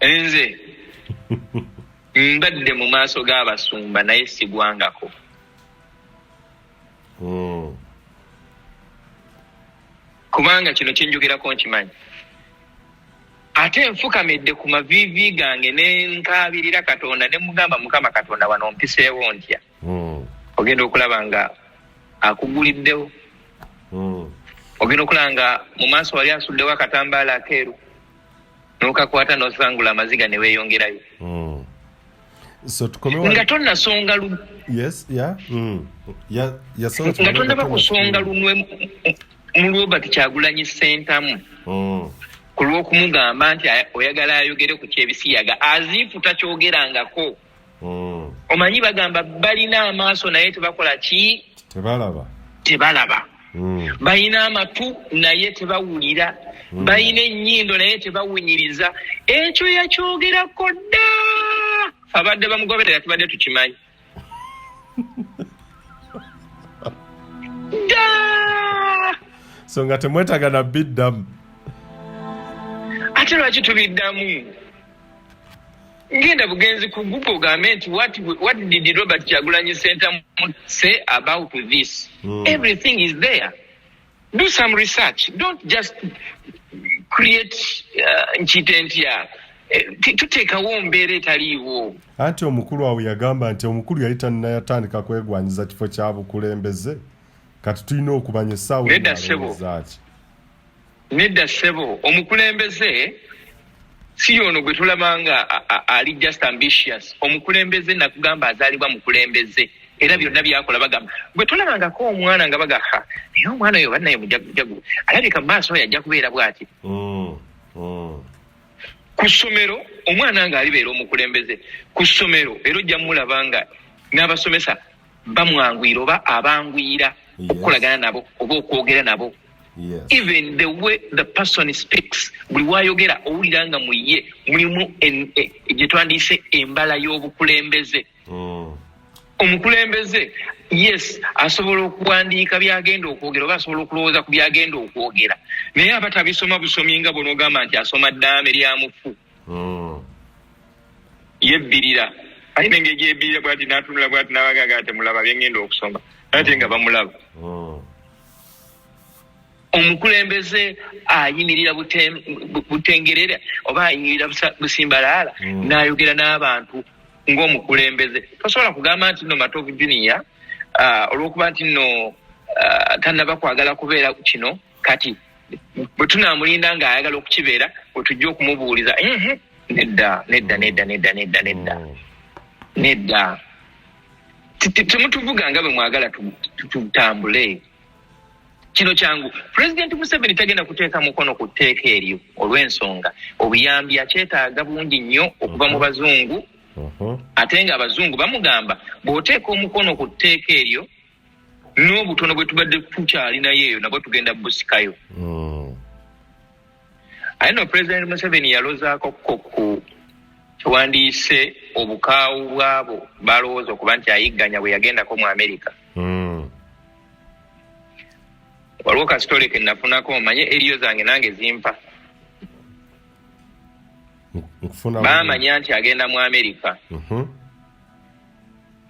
Nze mbadde mu maaso g'abasumba naye sigwangako. Kubanga kino kyenjogerako nkimanyi. Ate nfukamidde ku mavivi gange ne nkaabirira Katonda ne mugamba Mukama Katonda wano mpiseewo ntya. Ogenda okulaba nga akuguliddewo. Ogenda okulaba nga mu maaso wali asuddewo akatambaala akeeru. N'okakwata n'osangula amaziga ne weeyongerayo. So tukomewa nga tonnasonga lu. Yes, yeah. Nga tonnaba kusonga lunwe mu Robert Kyagulanyi Ssentamu. Ku lw'okumugamba nti oyagala ayogere ku ky'Ebisiyaga aziifu takyogerangako. Omanyi bagamba balina amaaso naye tebakola ki? Tebalaba. Balina amatu naye tebawulira. Balina ennyindo naye tebawunyiriza. Ekyo yakyogerako dda. Abadde bamugoberera tubadde tukimanyi. So nga temwetaga na biddamu. Ate lwaki tubiddamu? Ngenda bugenzi ku Google gambe nti what did Robert Kyagulanyi Ssentamu say about this? Everything is there. Do some research. Don't just create nchitentia. Tuteekawo mbeera etaliiwo. Anti omukulu awo yagamba nti omukulu yali tannayatandika kwegwanyiza kifo kya bukulembeze. Kati tulina okumanya essaawa nedda ssebo omukulembeze si ono gwe tulabanga ali just ambitious. Omukulembeze nakugamba azaalibwa mukulembeze era byonna byakola bagamba gwe tulabangako omwana nga bagaha naye omwana oyo bannaye mujagujagu alabika mu maaso yajja kubeera bw'ati. Ku ssomero omwana nga alibeera omukulembeze ku ssomero era ojja mulabanga n'abasomesa bamwangwira oba abangwira okukolagana nabo oba okwogera nabo. Even the way the person speaks, buli wayogera owulira nga muye mulimu gye twandiyise embala y'obukulembeze. Omukulembeze yes asobola okuwandiika byagenda okwogera oba asobola okulowooza ku byagenda okwogera naye aba tabisoma busomi nga bw'onoogamba nti asoma ddaame lya mufu. Yebbirira alina engeri gyebbirira bw'ati n'atunula bw'ati n'abagaaga temulaba byengenda okusoma ate nga bamulaba. Omukulembeze ayimirira butengerera oba ayimirira busimbalaala n'ayogera n'abantu ng'omukulembeze. Tosobola kugamba nti nno Matovu Jnr olw'okuba nti nno tannaba kwagala kubeera kino kati bwe tunaamulinda ng'ayagala okukibeera bwe tujja okumubuuliza nedda temutuvuga nga bwe mwagala tutambule. Kino kyangu President Museveni tagenda kuteeka mukono ku tteeka eryo olw'ensonga obuyambi akyetaaga bungi nnyo okuva mu bazungu. Ate nga abazungu bamugamba bw'oteeka omukono ku tteeka eryo n'obutono bwe tubadde tukyalinayo eyo nabwo tugenda busikayo. Aye no President Museveni yalozaako ku kiwandiise obukaawu bwabo balowooza okuba nti ayigganya bwe yagendako mu Amerika. Waliwo kasitole ke nafunako omanye eriyo zange nange zimpa. Baamanya nti agenda mu Amerika.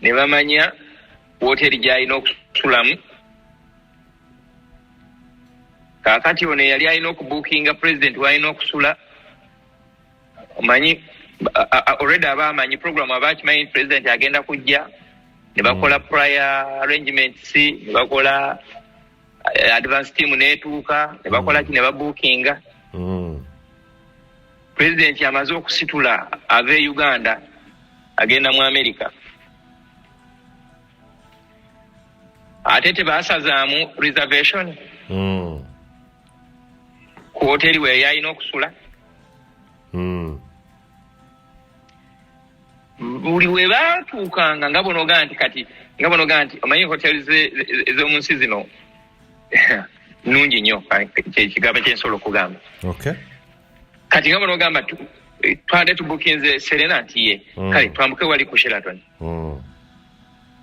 Ne bamanya wooteri gy'alina okusulamu. Kaakati ono yali alina okubuukinga president w'alina okusula. Omanyi already abaamanyi program abaakimanyi president agenda kujja. Ne bakola prior arrangements, ne bakola advance team neetuuka ne bakola ki ne babuukinga. President amaze okusitula ave Uganda agenda mu Amerika. Ate tebaasazaamu reservation ku hoteri we yalina okusula. Buli we baatuukanga nga bonoga nti kati nga bonoga nti omanyi hoteri ez'omu nsi zino nungi nnyo ekigambo kyensobola okugamba. Kati nga bonoga twade tubukinze Serena nti ye kale twambuke wali ku Sheraton.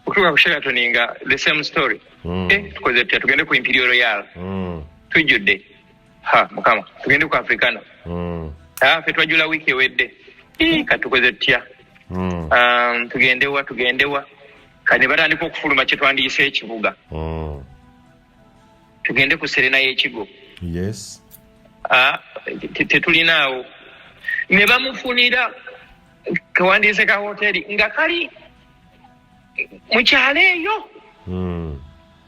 Okutuuka ku Sheraton nga the same story. Tukoze tutya tugende ku Imperial Royal. Tujjudde. Mukama tugende ku Africana. Ffe twajula wiiki ewedde. Katukoze tutya. Tugendewa. Kane batandika okufuluma kye twandiyise ekibuga. Tugende ku Serena y'ekigo. Yes. Tetulinaawo. Ne bamufunira kawandiise ka hoteli nga kali mu kyalo eyo.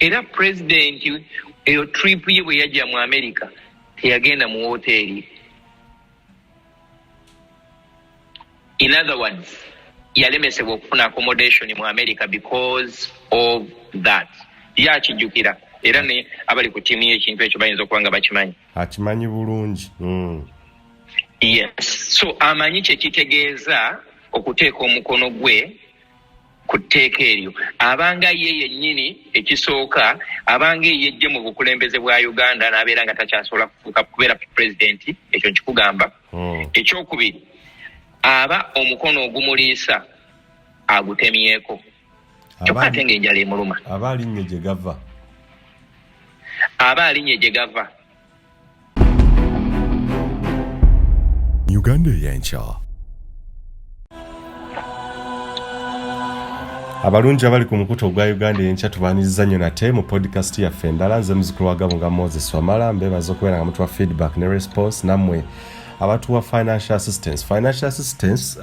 Era president eyo trip ye bwe yajja mu America teyagenda mu hoteli. In other words, yalemesebwa okufuna accommodation mu America because of that. Yakijjukira era ne abali ku tiimu y'ekintu ekyo bayinza okuba nga bakimanyi. Akimanyi bulungi. Yes. So amanyi kye kitegeeza okuteeka omukono gwe ku tteeka eryo. Abanga ye yennyini ekisooka abanga yejje mu bukulembeze bwa Uganda n'abeera nga takyasobola kubeera president, ekyo nkikugamba. Ekyokubiri, aba omukono ogumuliisa agutemyeko. Kyokka ate ng'enjala emuluma. Aba alinnye gye gava. Uganda y'enkya. Abalungi abali ku mukuto gwa Uganda y'enkya tubaaniriza nnyo nate mu podcast yaffe endala. Nze muzukulu wa Gabo nga Moses Wamala, mbeebaza okubeera nga mutuwa feedback ne response, nammwe abatuwa financial assistance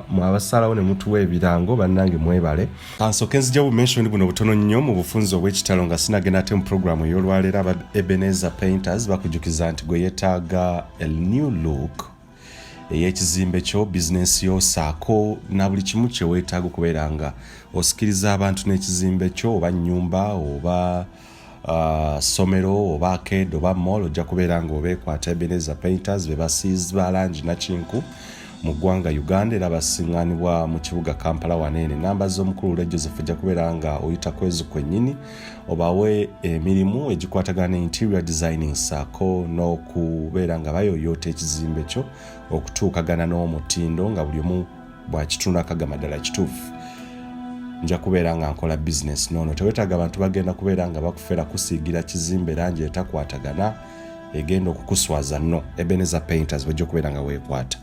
mu abasalawo ne mutuwa ebirango bannange mwebale. Nsooke nzija bumention buno butono nnyo mu bufunzo obw'ekitalo nga sinagenda ate mu programu ey'olwaleero. aba Ebenezer Painters bakujukiza nti gwe yeetaaga a new look ey'ekizimbe kyo, bizinesi yo, saako na buli kimu kye weetaaga okubeera nga osikiriza abantu n'ekizimbe kyo, oba nnyumba oba somero oba arcade oba mall, ojja kubeera nga obeekwata Ebenezer Painters be basiizi ba langi nakinku mu ggwanga Uganda era basiŋŋaanibwa mu kibuga Kampala waneene. Namba z'omukulu Joseph ojja kubeera nga oyita kwezu kwennyini obawe emirimu egikwatagana ne interior designing saako n'okubeera nga bayoyoota ekizimbe kyo okutuukagana n'omutindo nga buli omu bw'akituunakagama ddala kituufu. Nja kubeera nga nkola business nono. Tewetaaga abantu bagenda kubeera nga bakufera kusiigira kizimbe langi etakwatagana egenda okukuswaza nno. Ebenezer Painters bajja kubeera nga weekwata.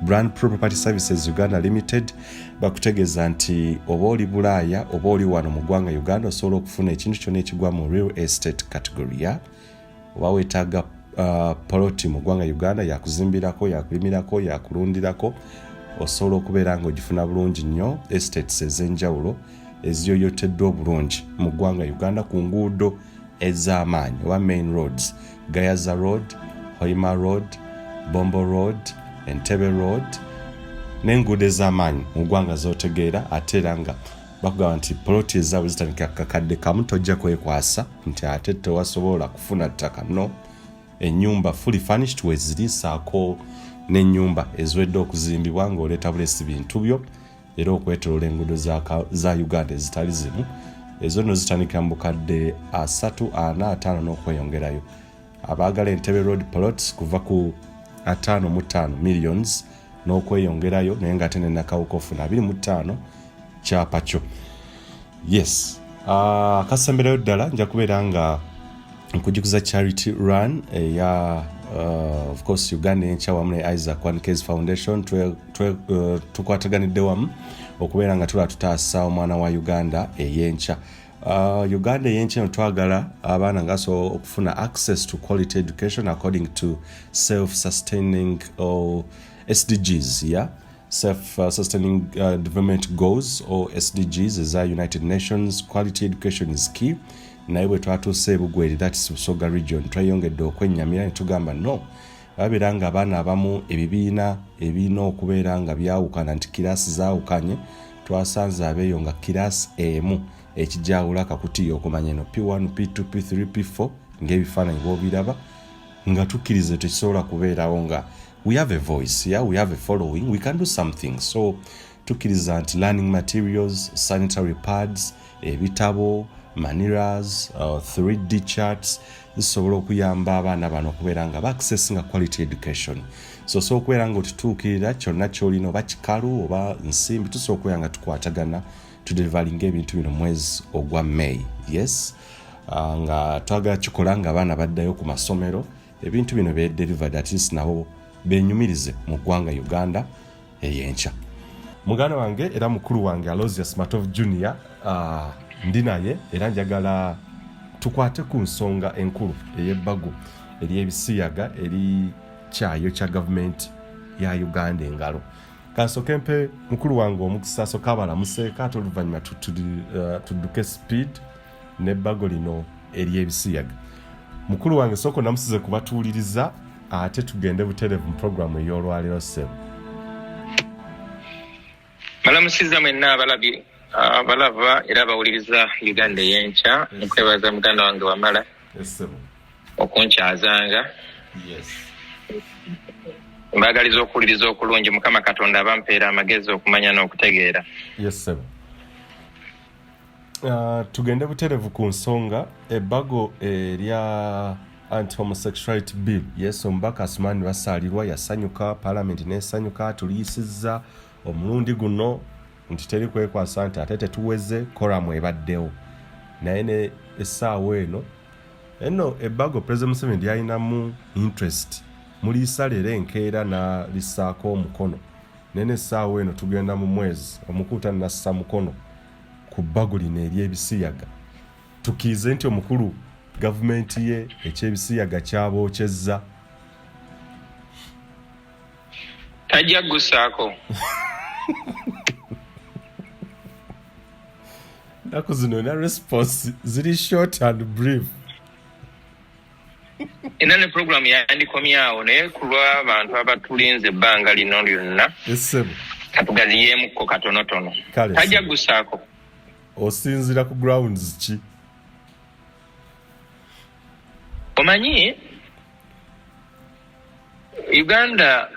Brand Property Services Uganda Limited bakutegeeza nti oba oli Bulaaya oba oli wano mu ggwanga Uganda osobola okufuna ekintu kyonna ekigwa mu real estate category ya oba weetaaga poloti mu ggwanga Uganda yakuzimbirako, yakulimirako, yakulundirako, osobola okubeera nga ogifuna bulungi nnyo. Estates ez'enjawulo eziyoyoteddwa obulungi mu ggwanga Uganda ku nguudo ez'amaanyi oba main roads, Gayaza Road, Hoima Road, Bombo Road, Entebbe Road n'enguudo ez'amaanyi mu ggwanga z'otegeera. Ate era nga bakugamba nti poloti ezaabwe zitandika kakadde kamu tojja kwekwasa nti ate tewasobola kufuna ttaka no. Ennyumba fully furnished weziri, saako n'ennyumba eziwedde okuzimbibwa ng'oleeta bulesi bintu byo era okwetoloola enguudo za Uganda ezitali zimu. Ezo nno zitandikira mu bukadde 3, 4, 5 n'okweyongerayo. Abaagala Entebbe Road plots kuva ku 5 millions n'okweyongerayo naye nga ate nennakawuka ofuna 25 kyapa kyo. Yes. Akasemberayo ddala nja kubeera nga nkujukiza charity run eya of course Uganda y'enkya wamu ne Isaac One Case Foundation. Tukwataganidde wamu okubeera nga tutaasa omwana wa Uganda ey'enkya. Uganda y'enkya twagala abaana ngasobola okufuna access to quality education according to self-sustaining or SDGs, yeah? Self-sustaining development goals or SDGs eza United Nations. Quality education is key. Naye bwe twatuuse ebugweri, that's Busoga region, tweyongedde okwennyamira ne tugamba no, babeera nga abaana abamu ebibiina ebirina okubeera nga byawukana nti kiraasi zaawukanye, twasanze abeeyo nga kiraasi emu ekijawula kakutiya okumanya eno P1, P2, P3, P4 ng'ebifaananyi bw'obiraba nga tukkirize tekisobola kubeerawo nga we have a voice, yeah? We have a following, we can do something. So tukkiriza nti learning materials, sanitary pads, ebitabo, maniras, 3D charts zisobola okuyamba abaana bano okubeera nga ba-accessinga quality education. So okubeera nga otituukirira kyonna ky'olina oba kikalu oba nsimbi, tusobola okubeera nga tukwatagana tudelivalinga ebintu bino mwezi ogwa May. Yes. Nga twagala kikola nga abaana baddayo ku masomero ebintu bino be delivered at least nabo benyumirize mu ggwanga Uganda ey'enkya. Muganda wange era mukulu wange Aloysius Matovu Jnr ndi naye era njagala tukwate ku nsonga enkulu ey'ebbago ery'Ebisiyaga eri kyayo kya gavumenti ya Uganda engalo. Kansoke mpe mukulu wange omukisa soka balamuseeka ate oluvannyuma tudduke speed n'ebbago lino ery'Ebisiyaga. Mukulu wange soko namusize kubatuuliriza ate tugende buterevu mu programu ey'olwaleero ssebo. Balamusiza mwenna abalabi abalava era bawuliriza Uganda ey'enkya nkwebaza muganda wange wamala okunkyazanga. Mbagaliza okuwuliriza okulungi Mukama Katonda abampeera amagezi okumanya n'okutegeera. Tugende buterevu ku nsonga ebbago erya Anti-Homosexuality bill. Omubaka Asumani basaalirwa yasanyuka, Parliament n'esanyuka, tuliyisizza omulundi guno nti teri kwekwasa nti ate tetuweze koramu ebaddewo. Naye ne essaawa eno ebbago President Museveni lyalinamu interest muliyisa leero enkeera nalissaako omukono. Nene essaawa eno tugenda mu mwezi omukuuta nassa mukono ku bbago lino ery'Ebisiyaga. Tukiize nti omukulu gavumenti ye eky'Ebisiyaga kyabookyezza. Tajja gussaako. Naku zino na response ziri short and brief. Inane program yandikomyawo naye kulwa abantu abatulinze ebbanga lino lyonna. Katugaliyeemuko katonotono. Tajja gussaako. Osinzira ku grounds ki? Omanyi Uganda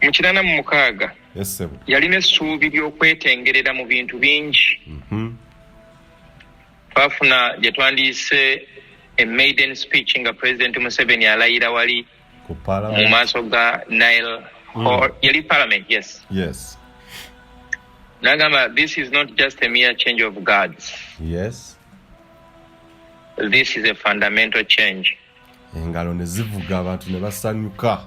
mu 1996 yalina essuubi ly'okwetengerera mu bintu bingi. Twafuna gye twandiise a maiden speech nga President Museveni alayira wali mu maaso ga Nile yali Parliament. Yes. Nagamba, this is not just a mere change of guards. Yes. This is a fundamental change. Engalo ne zivuga abantu ne basanyuka.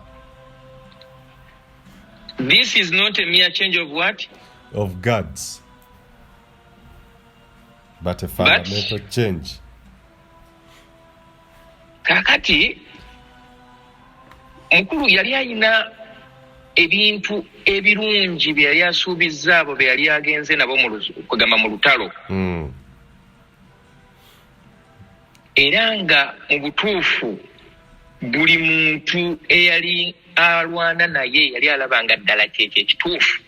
This is not a mere change of what? Of guards. But a fundamental change. Kakati mukulu yali ayina ebintu ebirungi bye yali asuubizza abo be yali agenze nabo kugamba mu lutalo. Era nga mu butuufu buli muntu eyali alwana naye yali alabanga ddala kyekyo ekituufu.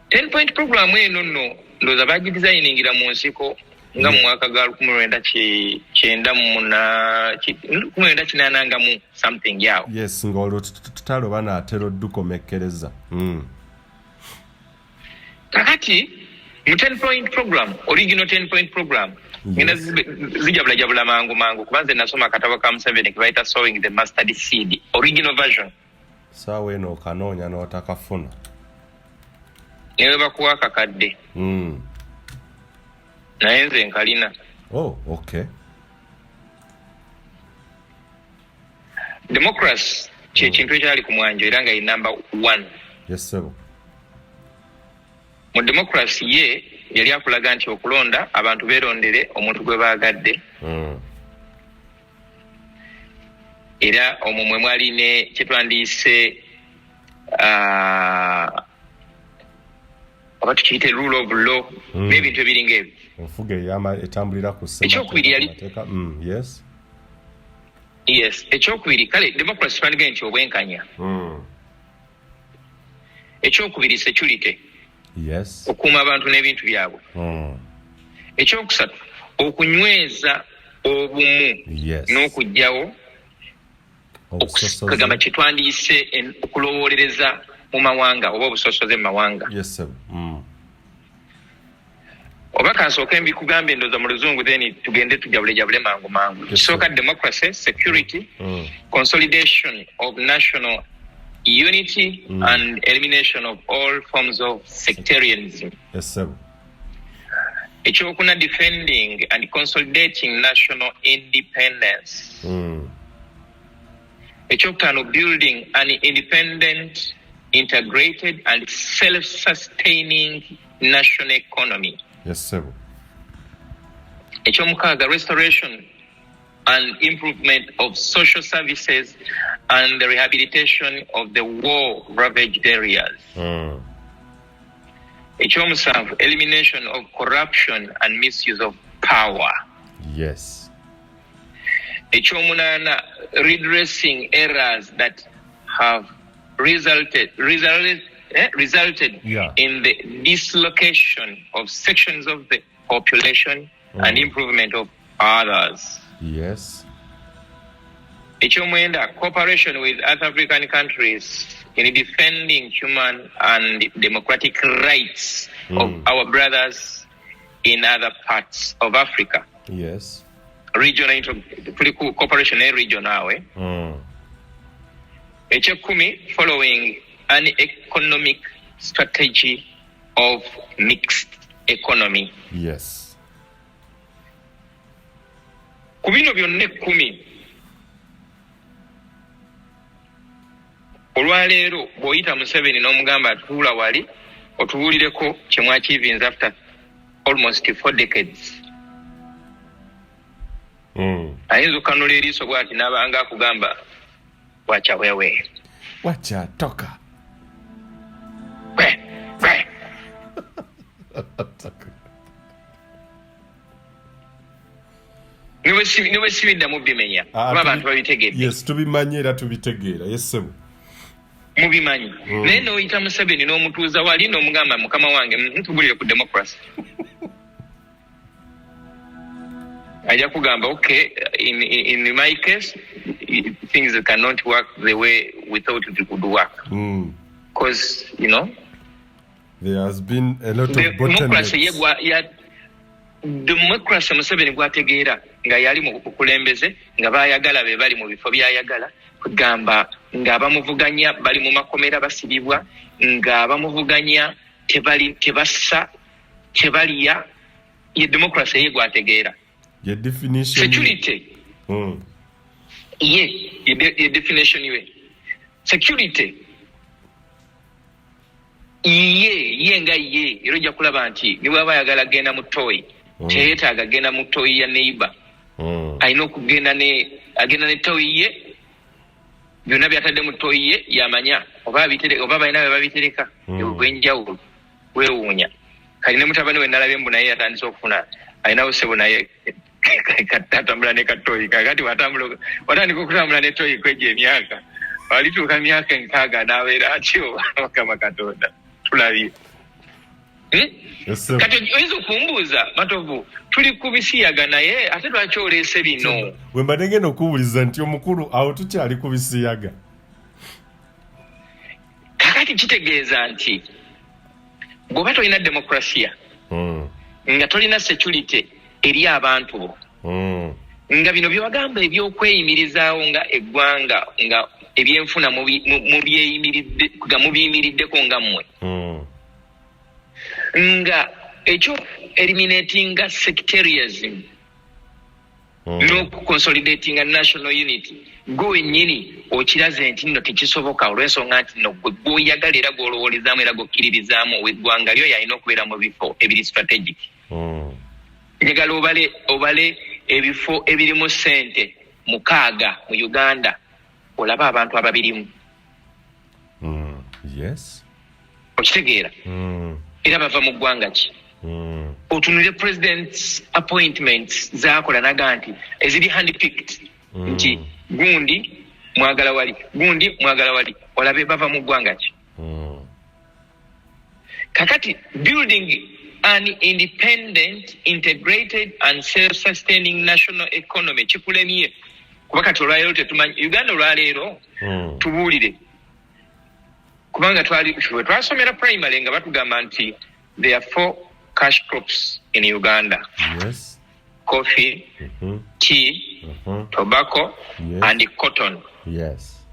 10-point program eno nno ndowooza bagidesigningira mu nsiko nga mu mwaka ga 1998 mu something yawo. Yes, ng'olwo tutalo banaatera oddukomekkereza. Kakati mu 10-point program, original 10-point program, ngenda zijabula mangu kubanze nasoma akatabo ka Museveni ke bayita Sowing the Mustard Seed, original version. Saawa eno okanoonya n'otakafuna. Newe bakuwa kakadde. Naye nze nkalina. Oh, okay. Democracy kintu ekyali ku mwanjo era nga ye number 1. Yes, sir. Mu democracy ye yali akulaga nti okulonda abantu beerondere omuntu gwe baagadde. Era omwo mwe mwali ne kyetwandiise oba tukiyite rule of law n'ebintu ebiringa ebyo. Enfuga etambulira ku ssemateeka. Ekyokubiri yali yes. Ekyokubiri kale democracy twandiga nti obwenkanya. Ekyokubiri security. Yes. Okuuma abantu n'ebintu byabwe. Ekyokusatu okunyweza obumu n'okugyawo okugamba kyetwandiise okulowolereza mu mawanga oba obusosoze mu mawanga. Yes, sir. Oba kansooka mbikugambe endowooza mu luzungu then tugende tujabule mangu. Kisooka democracy, security, consolidation of national unity and elimination of all forms of sectarianism. Yes, sir. Ekyokuna defending and consolidating national independence. ekyokutaano, building an independent, integrated and self-sustaining national economy. Yes, sir. Ekyomukaaga, restoration and improvement of social services and the rehabilitation of the war-ravaged areas. Ekyomusanvu, elimination of corruption and misuse of power. Yes. Ekyomunaana, redressing errors that have resulted in the dislocation of sections of the population and improvement of others. Yes. Ekyomwenda, cooperation with other African countries in defending human and democratic rights of our brothers in other parts of Africa. Yes. Regional cooperation regional. Ekyekumi, following an economic strategy of mixed economy. Yes. Ku bino byonna 10 olwaleero bw'oyita Museveni n'omugamba tuula wali otubuulireko kye mwachievinze after almost 4 decades. Ayinza okanula eriiso bw'ati n'abanga akugamba wacha wewe. Wacha toka. Niwe sibiddamu bimenya kuba abantu babitegedde. Yes, tubimanye era tubitegeera. Yes, sir. Mubimanyi. Naye n'oyita Museveni n'omutuuza wali n'omugamba mukama wange ntugulire ku democracy. Ajja kugamba okay, in my case things cannot work the way we thought it could work. Because there has been a lot of bottlenecks. Democracy Museveni gwategeera nga yali mu bukulembeze nga baayagala be bali mu bifo byayagala kugamba nga abamuvuganya bali mu makomera basibibwa nga abamuvuganya tebassa tebaliya. Ye democracy ye gwategeera. Ye definition. Security. Ye definition ye. Security. Ye nga ye erojja kulaba nti ni bwaba ayagala genda mu toyi teyeetaaga genda mu toyi ya neighbor. Alina okugenda agenda ne toyi ye byonna byatadde mu toyi ye yamanya oba balina be babitereka ebwenjawulo weewuunya. Kalina mutabani we nalabye mbu naye yatandise okufuna alinawo ssebo naye katambula ne katoyi kakati watandika okutambula ne toyi kwejja emyaka walituuka myaka 6 n'abeera atyo Mukama Katonda tulabye. Kati oyinza okumbuuza Matovu tuli ku bisiyaga naye ate lwaki oleese bino? Bwe mbadde ngenda okuwuliza nti omukulu awo tukyali ku bisiyaga. Kakati kitegeeza nti bw'oba tolina demokrasiya nga tolina security eri abantu bo nga bino byewagamba ebyokweyimirizaawo nga eggwanga nga ebyenfuna mubiyimiriddeko nga mmwe nga ekyo eliminating sectarianism n'okukonsolidating national unity gwe wennyini okiraze nti nno tekisoboka olw'ensonga nti nno gwe gw'oyagala era gw'olowoolezaamu era gw'okkiririzaamu ow'eggwanga lyo yalina okubeera mu bifo ebiri strategic. Njagala obale ebifo ebirimu ssente 6 mu Uganda olaba abantu ababirimu. Yes. Okitegeera? Era bava mu ggwanga ki? Otunule president's appointments zaakola naga nti eziri handpicked nti gundi mwagala wali gundi mwagala wali olabe bava mu ggwanga ki? Kakati building an independent, integrated and self-sustaining national economy kikulemye kuba kati olwaleero tetumanyi Uganda olwaleero tubuulire kubanga twasomera primary nga batugamba nti there are 4 cash crops in Uganda. Yes. Coffee, tea, tobacco, and cotton. Yes.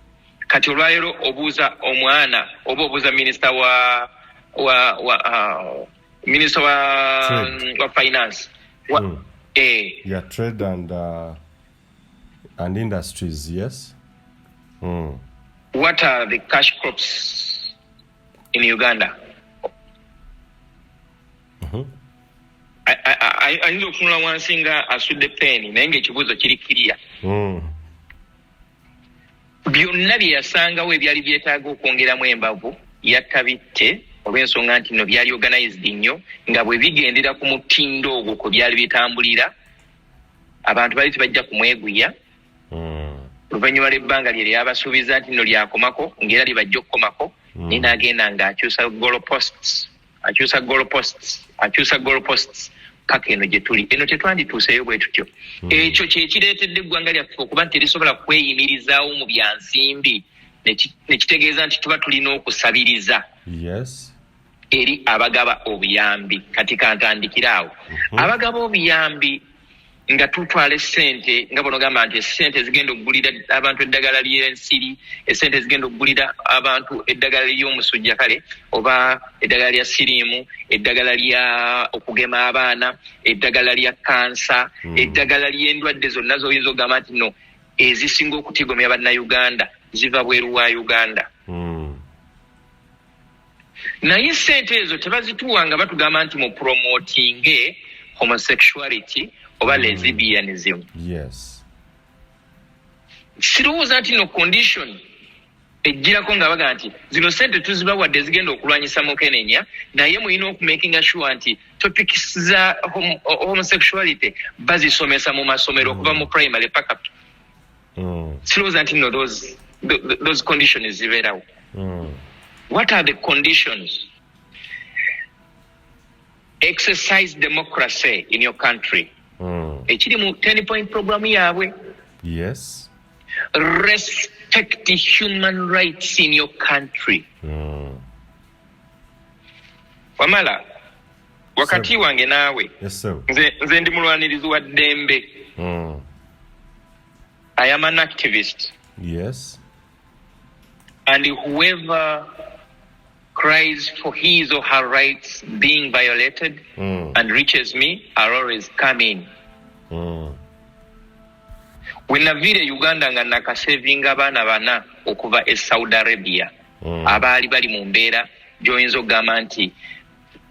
Kati olwaleero obuuza omwana oba obuuza minister wa finance. Yeah, trade and industries, yes. What are the cash crops in Uganda? Ayinza okunula wansi nga asudde peeni naye ng'ekibuuzo kiri kiriya. Byonna bye yasangawo ebyali byetaaga okwongeramu embavu yattabitte olw'ensonga nti nno byali organized nnyo nga bwe bigendera ku mutindo ogwo kwe byali bitambulira abantu bali tebajja kumweguya. Oluvannyuma lw'ebbanga lye lyabasuubiza nti nno lyakomako ng'era libajja okukomako naye n'agenda ng'akyusa goalposts paka eno gye tuli. Eno tetwandituuseyo bwe tutyo. Ekyo kye kireetedde eggwanga lyaffe okuba nti terisobola kweyimirizaawo mu byansimbi ne kitegeeza nti tuba tulina okusabiriza eri abagaba obuyambi. Kati kantandikiraawo. Abagaba obuyambi nga tutwala essente nga bono gamba nti essente zigenda okugulira abantu eddagala ly'ensiri, essente zigenda okugulira abantu eddagala ly'omusujja kale oba eddagala lya siriimu, eddagala lya okugema abaana, eddagala lya kansa, eddagala ly'endwadde zonna z'oyinza okugamba nti no ezisinga okutigomya bannayuganda ziva bweru wa Uganda. Naye ssente ezo tebazituwa nga batugamba nti mu promotinge homosexuality oba lesbianism. Sirowooza nti no condition ejjirako nga baga nti zino ssente tuzibawadde zigenda okulwanyisa mukenenya naye mulina okumakinga sure nti topics za homosexuality bazisomesa mu masomero okuva mu primary paka. Sirowooza nti no those conditions zibeerawo. What are the conditions? Exercise democracy in your country. Ekiri mu 10-point program yaabwe. Respect human rights in your country. Wamala wakati wange naawe nze ndi mulwanirizi wa ddembe. I am an activist. And whoever cries for his or her rights being violated and reaches me, I'll always come in. When navire Uganda nga nakasevinga abaana bana okuva e Saudi Arabia abaali bali mu mbeera gy'oyinza okugamba nti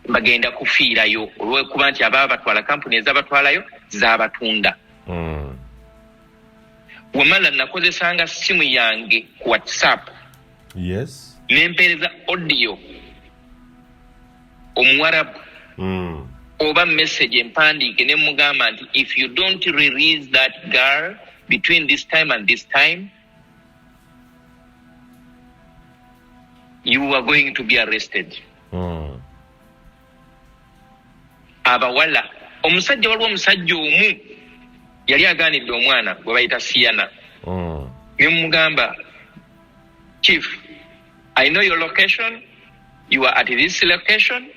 bagenda kufiirayo olw'okuba nti ababa batwala kampuni ezabatwalayo zaabatunda. Wamala nakozesanga simu yange ku WhatsApp nempeereza audio Omuwarabu oba message empandiike ne mugamba nti if you don't release that girl between this time and this time you are going to be arrested. Abawala omusajja waliwo omusajja omu yali agaanidde omwana gwe bayita Siana ne mugamba Chief, I know your location, you are at this location,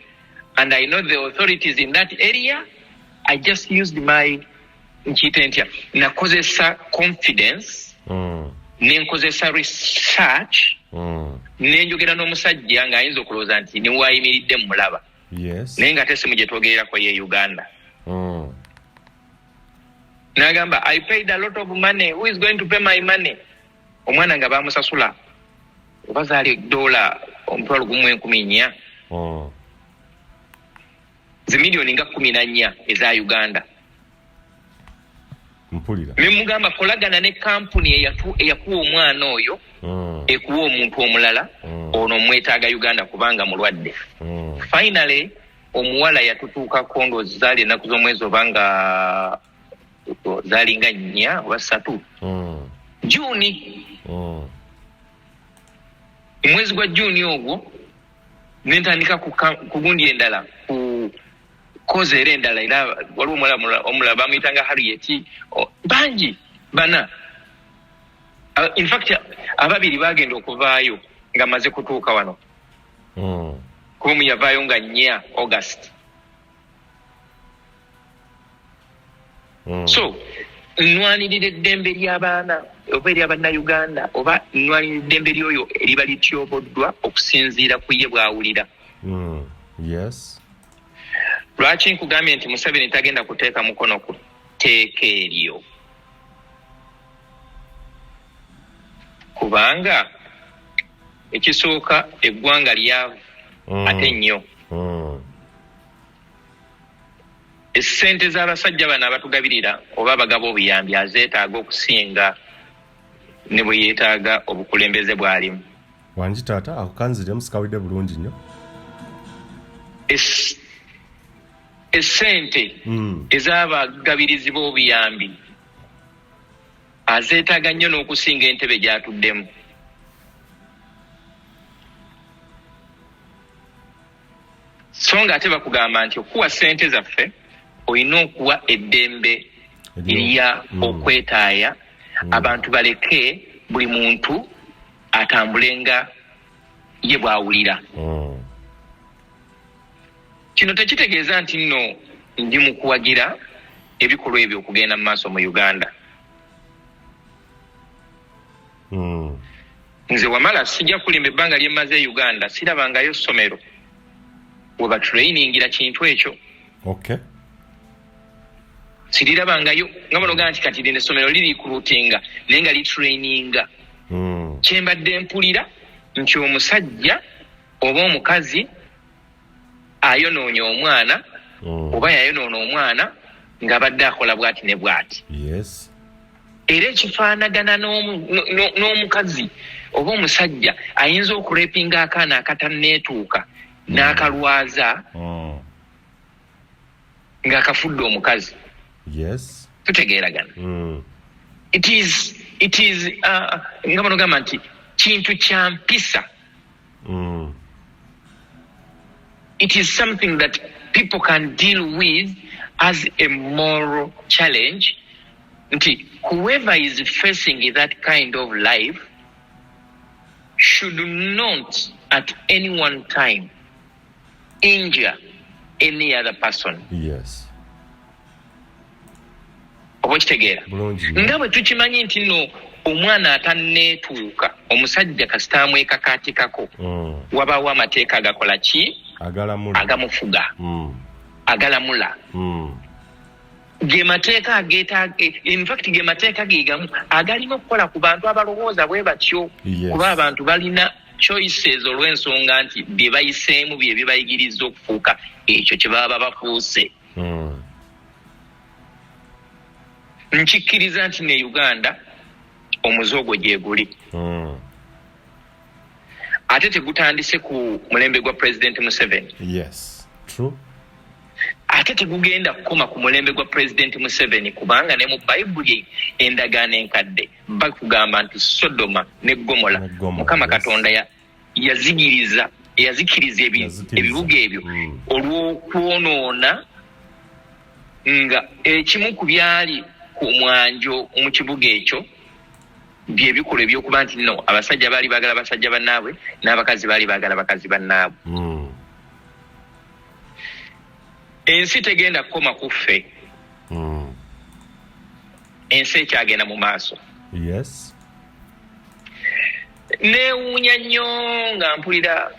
and I know the authorities in that area. I just used my nakozesa confidence, nenkozesa research, nenjogera n'omusajja nga ayinza okulowooza nti ne waayimiridde mulaba. Naye nga tesimu gye twogererako ye Uganda. N'agamba, I paid a lot of money. Who is going to pay my money? Omwana nga baamusasula bazaali $1,900 zimiliyoni nga 14 eza Uganda. Mugamba kolagana ne kampuni eyakuwa omwana oyo ekuwa omuntu omulala ono mwetaaga Uganda kubanga mulwadde. Finally omuwala yatutuukako ndowooza zaali ennaku z'omwezi obanga zaali nga 4 oba 3 Juni. Mwezi gwa Juni ogwo nentandika kugundi endala ku kozere endala era waliwo omulala bamuyitanga Harriet bangi bana. In fact ababiri bagenda okuvaayo nga maze kutuuka wano. Kumu yavaayo nga 4 August. So nnwanirira eddembe ly'abaana oba ery'Abannayuganda oba nnwanirira eddembe lyoyo eriba lityoboddwa okusinziira ku ye bw'awulira. Lwaki nkugambye nti Museveni tagenda kuteeka mukono ku tteeka eryo? kubanga ekisooka eggwanga lyavu ate nnyo. Essente z'abasajja bano abatugabirira oba abagaba obuyambi azeetaaga okusinga ne bwe yeetaaga obukulembeze bw'alimu. Wangi taata akukanzire musikawidde bulungi nnyo. Essente ez'abagabirizi b'obuyambi azeetaaga nnyo n'okusinga entebe gy'atuddemu. So nga ate bakugamba nti okuwa ssente zaffe olina okuwa eddembe erya okwetaaya abantu baleke buli muntu atambulenga ye bw'awulira. Kino tekitegeeza nti nno ndi mu kuwagira ebikolwa ebyo okugenda mu maaso mu Uganda. Nze wamala sijja kulimba ebbanga lye mmaze e Uganda sirabangayo ssomero we batrainingira kintu ekyo. Okay. Sirirabangayo nga banoga nti kati lino essomero liri kurutinga naye nga litraininga. Kyembadde mpulira nti omusajja oba omukazi ayonoonya omwana oba yayonoona omwana ng'abadde akola bw'ati ne bw'ati. Yes. Era ekifaanagana n'omukazi oba omusajja ayinza okurepinga akaana akatanneetuuka n'akalwaza ng'akafudde omukazi. Yes. Tutegeeragana. It is nga bano gamba nti kintu kya mpisa. It is something that people can deal with as a moral challenge. Nti whoever is facing that kind of life should not at any one time injure any other person. Yes. Obokitegeera. Nga bwe tukimanyi nti nno omwana atanneetuuka omusajja kasita amwekakaatikako wabaawo amateeka agakola ki? Agamufuga. Agalamula. Ge mateeka ageetaaga, in fact ge mateeka geegamu agalina okukola ku bantu abalowooza bwe batyo. Kuba abantu balina choices olw'ensonga nti bye bayiseemu bye bibayigiriza okufuuka ekyo kye baba bafuuse. Nkikkiriza nti ne Uganda omuzoogo gye guli. Ate tegutandise ku mulembe gwa President Museveni. Yes, true. Ate tegugenda kukoma ku mulembe gwa President Museveni kubanga ne mu Bayibuli endagaano enkadde bakugamba nti Sodoma ne Gomora Mukama Katonda yazikiriza ebibuga ebyo olw'okwonoona nga ekimu ku byali ku mwanjo mu kibuga ekyo bye bikolwa ebyokuba nti nno abasajja baali baagala basajja bannaabwe n'abakazi baali baagala bakazi bannaabwe. Ensi tegenda kukoma ku ffe. Ensi ekyagenda mu maaso. Yes. Neewuunya nnyo nga mpulira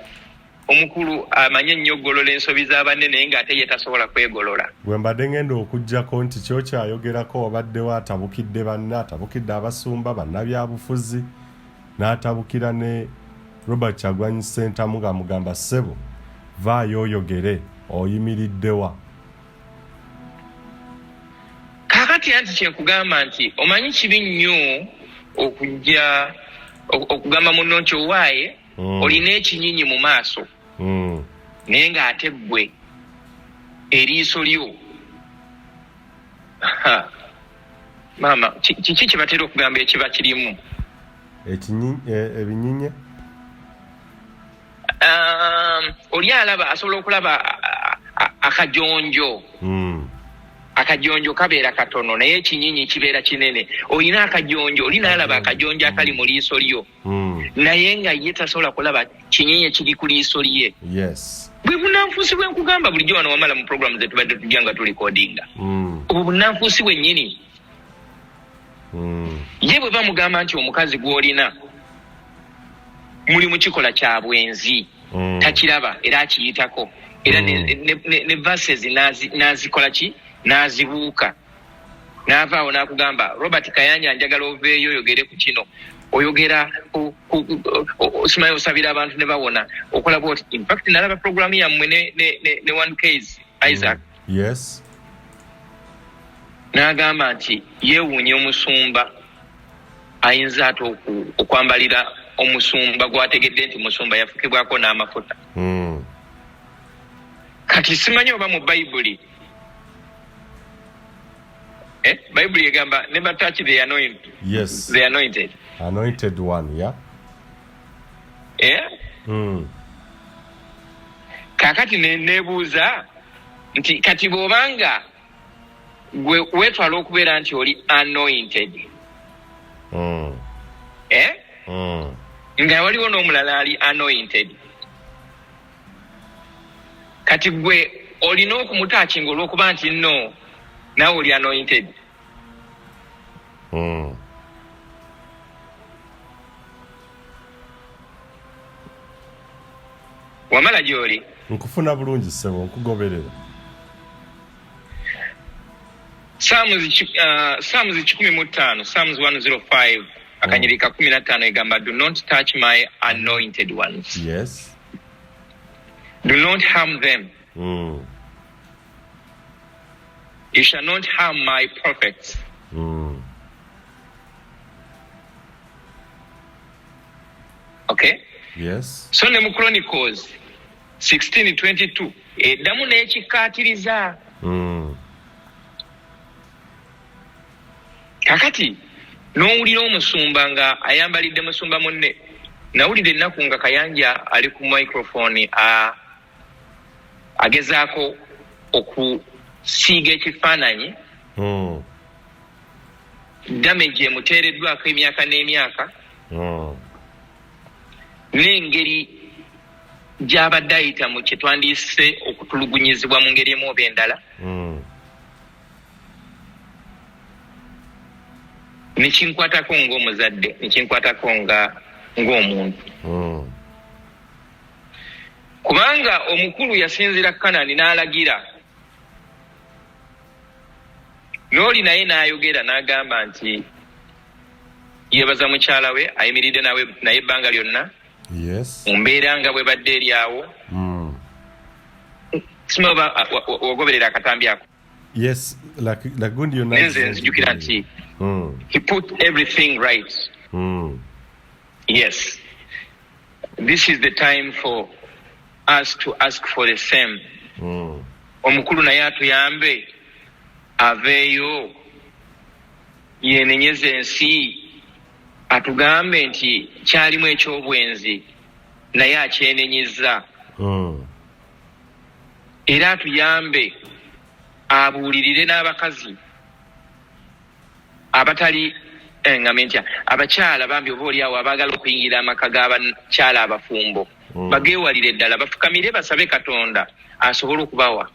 omukulu amanye nnyo oggolola ensobi z'abanne naye ng'ate ye tasobola kwegolola. Bwe mbadde ngenda okuggyako nti kyokyayogerako obaddewo atabukidde banne, atabukidde abasumba bannabyabufuzi n'atabukira ne Robert Kyagulanyi Ssentamu ng'amugamba ssebo vaayo oyogere oyimiriddewa. Kaakati anti kyenkugamba nti omanyi kibi nnyo okujja okugamba munno nti owaaye olina ekinyinyi mu maaso naye ng'ate ggwe eriiso lyo maama kiki kye batera okugamba ekiba kirimu ebinyinyi oli alaba asobola okulaba akajonjo. Akajonjo kabeera katono naye ekinyinyi kibeera kinene. Olina akajonjo, olina alaba akajonjo akali mu liiso lyo naye nga ye tasobola kulaba kinyinyi ekiri ku liiso lye. Yes. Bwe bunnanfuusi bwe nkugamba bulijjo wano wamala mu programu ze tubadde tujja nga tulikodinga. Obwo bunnanfuusi bwennyini. Ye bwe bamugamba nti omukazi gw'olina muli mu kikola kya bwenzi takiraba era akiyitako era ne verses n'azikola ki n'azibuuka n'avaawo n'akugamba Robert Kayanja njagala oveeyo oyogere ku kino oyogera osimayo osabira abantu ne bawona okola bwoti. In fact nalaba program yammwe ne one case Isaac. Yes. N'agamba nti yeewuunya omusumba ayinza ate okwambalira omusumba gwategedde nti musumba yafukibwako n'amafuta. Kati simanyi oba mu Bayibuli Bible yegamba never touch the anointed. Yes. The anointed. Anointed one, yeah. Yeah. Kakati nebuuza nti kati bw'obanga wetwala okubeera nti oli anointed. Nga waliwo n'omulala ali anointed. Kati gwe olina okumutaakinga olw'okuba nti no nawe oli anointed. Wamala gy'oli? Nkufuna bulungi ssebo, nkugoberera. Psalms 15, Psalms 105 akanyirika 15 egamba do not touch my anointed ones. Yes. Do not harm them. You shall not harm my prophets. Okay? Yes. So ne mu Chronicles 16:22 eddamu n'ekikkaatiriza. Kakati n'owulira omusumba nga ayambalidde musumba munne. Nawulira ennaku nga Kayanja ali ku microphone agezaako okusiiga ekifaananyi damage emuteereddwako emyaka n'emyaka n'engeri gy'abadde ayita mu kye twandiyise okutulugunyizibwa mu ngeri emu oba endala. Nekinkwatako ng'omuzadde, nekinkwatako ng'omuntu. Kubanga omukulu yasinzira Canaan n'alagira. N'oli naye n'ayogera n'agamba nti yeebaza mukyala we ayimiridde naye ebbanga lyonna. Yes. Mumbeera nga bwe badde eryawo. Sima wagoberera akatambi ako. Yes, lagundi yonna. Nenze nzijukira nti he put everything right. Yes. This is the time for us to ask for the same. Omukulu naye atuyambe aveeyo yenenyeze ensi atugambe nti kyalimu ekyobwenzi naye akyenenyeza. Era atuyambe abuulirire n'abakazi abatali ngamentya abakyala bambi oba oliawo abaagala okuyingira amaka g'abakyala abafumbo bageewalire ddala bafukamire basabe Katonda asobole okubawa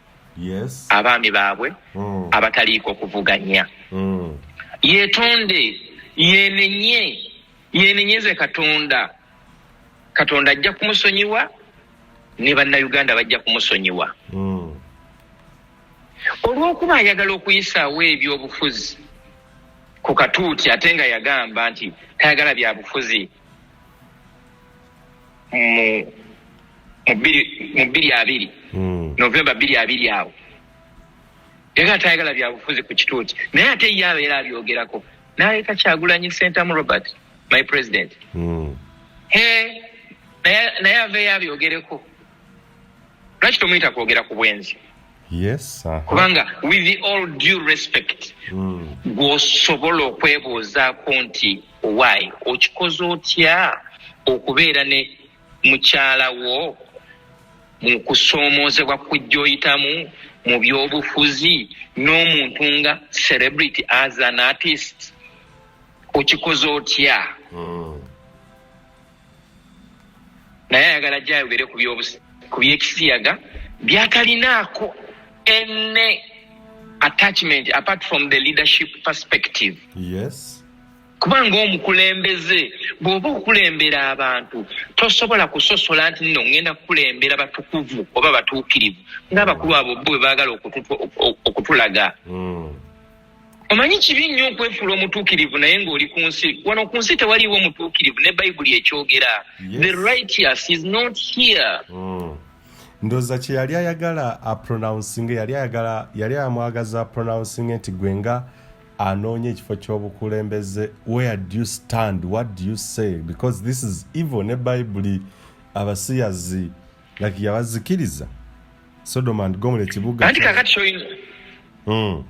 abaami baabwe abataliiko kuvuganya. Yeetonde yenenyeze Katonda ajja kumusonyiwa ne bannayuganda bajja kumusonyiwa. Olw'okuba ayagala okuyisaawo ebyobufuzi ku katuuti ate nga yagamba nti tayagala byabufuzi mu 2020 Novemba 2020 awo yagala tayagala byabufuzi ku kituuti naye ate ye abeera abyogerako n'aleeta Kyagulanyi Sentamu Robert my president naye aveeyo abyogereko. Lwaki tomuyita kwogera ku bwenzi? Yes. Kubanga with the all due respect gwosobola okwebuuzaako nti why okikoze otya okubeera ne mukyala wo mu kusoomoozebwa kujjoyitamu mu byobufuzi n'omuntu nga celebrity as an artist okikoze otya? Naye ayagala gyayogere ku by'ekisiyaga byatalinaako any attachment apart from the leadership perspective. Yes. Kubanga omukulembeze bw'oba okulembera abantu tosobola kusosola nti nno ngenda kukulembera batukuvu oba batuukirivu ng'abakulu abo bwe baagala okutulaga. omanyi kibi nnyo okwefuula omutuukirivu naye ng'oli ku nsi. Wano ku nsi tewaliwo mutuukirivu, ne Bayibuli ekyogera. The righteous is not here. Ndoza kye yali ayagala apronouncing, yali amwagaza pronouncing nti gwenga anoonye ekifo ky'obukulembeze. Where do you stand? What do you say? Because this is evil. Ne Bayibuli abasiyazi like yabazikiriza Sodom and Gomorrah ekibuga. Anti kakati shoyino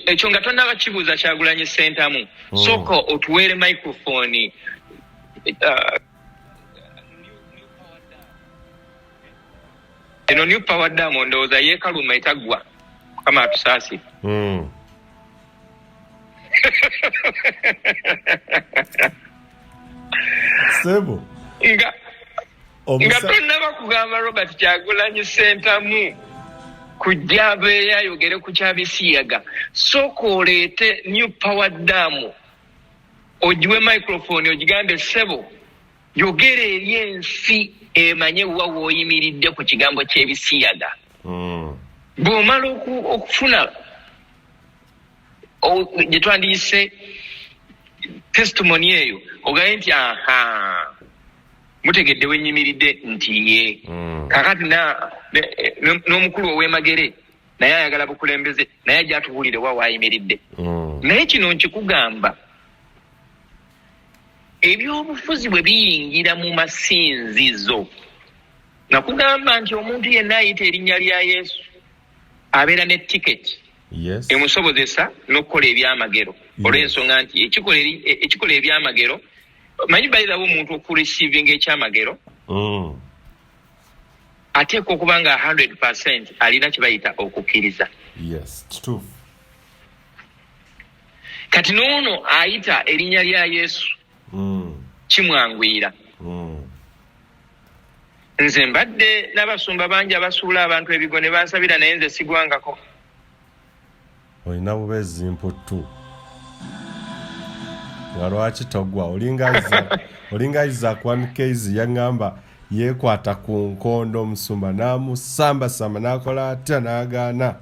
ekyo nga tonnaba kibuuza Kyagulanyi Ssentamu sooka otuweere microphone eno new power dam ndowooza yeekaluma etaggwa kama atusaasi. Sebo nga tonnaba kugamba Robert Kyagulanyi Ssentamu kujja abeeyo ayogere ku Kyabisiyaga, sooka oleete new power dam ogiwe microphone ogigambe Sebo yogera eri ensi emanye wa wooyimiridde ku kigambo ky'Ebisiyaga. Bw'omala okufuna gye twandiyise testimony eyo ogaye nti mutegedde wenyimiridde nti ye kakati n'omukulu ow'Emagere naye ayagala bukulembeze naye ajja atubuulire wa waayimiridde. Naye kino nkikugamba ebyobufuzi bwe biyingira mu masinzizo, nakugamba nti omuntu yenna ayita erinnya lya Yesu abeera ne tiketi emusobozesa n'okukola ebyamagero olw'ensonga nti ekikola ebyamagero manyi bayirawo omuntu okureceiving ekyamagero ateekwa okuba nga 100% alina kye bayita okukkiriza. Kati n'ono ayita erinnya lya Yesu kimwanguyira. Nze mbadde n'abasumba bangi abasuula abantu ebigo ne bansabira naye nze sigwangako. Olina bubeezi mputtu nga lwaki togwa olinga Isaac one case yaŋŋamba yeekwata ku nkondo omusumba n'amusambasamba n'akola atya n'agaana.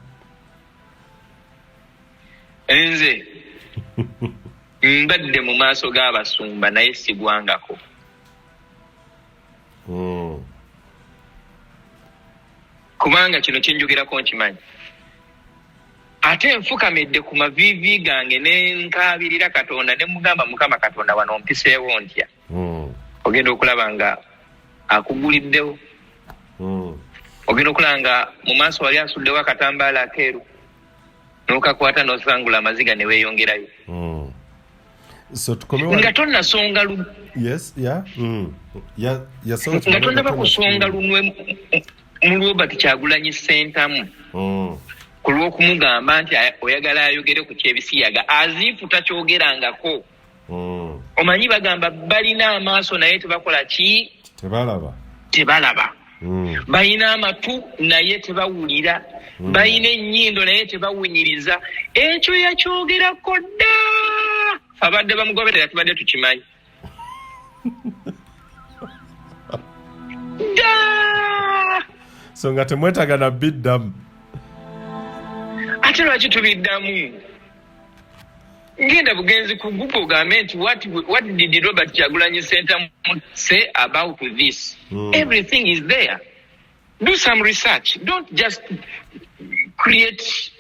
Nze mbadde mu maaso g'abasumba naye sigwangako. Kubanga kino kyenjogerako nkimanyi. Ate nfukamidde ku maviivi gange ne nkaabirira Katonda ne mugamba Mukama Katonda wano mpiseewo ntya. Ogenda okulaba nga akuguliddewo. Ogenda okulaba nga mu maaso wali asuddewo akatambaala akeeru n'okakwata n'osangula amaziga ne weeyongerayo. Nga tonnasonga nga tonnaba kusonga lunwe mu Robert Kyagulanyi Ssentamu ku lw'okumugamba nti oyagala ayogere ku ky'Ebisiyaga aziifu takyogerangako. Omanyi bagamba balina amaaso naye tebakola ki? Tebalaba. Balina amatu naye tebawulira. Balina ennyindo naye tebawunyiriza. Ekyo yakyogerako dda. Abadde bamugoberera tubadde tukimanyi. So nga temwetaga na biddamu. Ate lwaki tubiddamu? Ngenda bugenzi ku Google ogambe nti what did Robert Kyagulanyi Ssentamu say about this? Everything is there. Do some research. Don't just create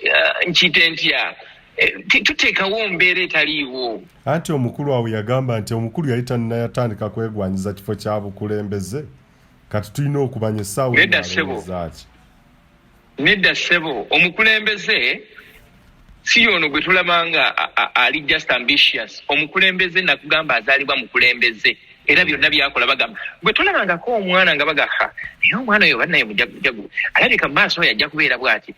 nkitentya. Tuteekawo mbeera etaliiwo. Anti omukulu awo yagamba nti omukulu yali tannayatandika kwegwanyiza kifo kya bukulembeze. Kati tulina okumanya essaawa nedda ssebo omukulembeze si yono gwe tulabanga ali just ambitious. Omukulembeze nakugamba azaalibwa mukulembeze era byonna byakola bagamba gwe tulabangako omwana nga bagaha naye omwana oyo bannaye mujagu alabika maaso yajja kubeera bw'ati.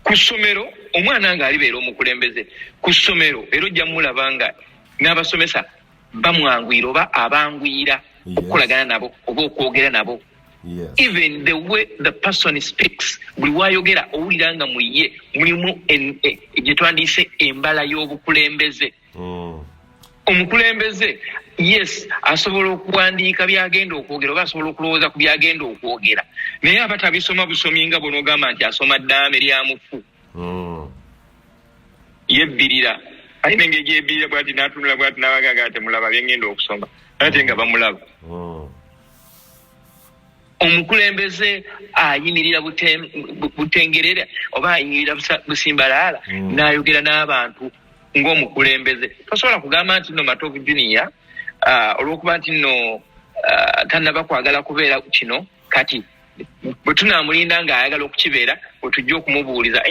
Ku ssomero omwana nga alibeera omukulembeze ku ssomero era ojja mulabanga n'abasomesa bamwanguyira oba abanguyira okukolagana nabo oba okwogera nabo. Even the way the person speaks, buli wayogera owulira nga mu ye mulimu gye twandiyise embala y'obukulembeze. Omukulembeze yes asobola okuwandiika byagenda okwogera oba asobola okulowooza ku byagenda okwogera naye aba tabisoma busomi nga bonogamba nti asoma ddaame lya mufu. yebbirira alina engeri yebbirira bwati n'atunula bwati n'abagaaga ate mulaba byengenda okusoma ate nga bamulaba. Omukulembeze ayimirira butengerera oba ayimirira busimbalaala n'ayogera n'abantu ng'omukulembeze. Tosobola kugamba nti nno Matovu Jnr olw'okuba nti nno tannaba kwagala kubeera kino kati bwe tunaamulinda ng'ayagala okukibeera bwe tujja okumubuuliza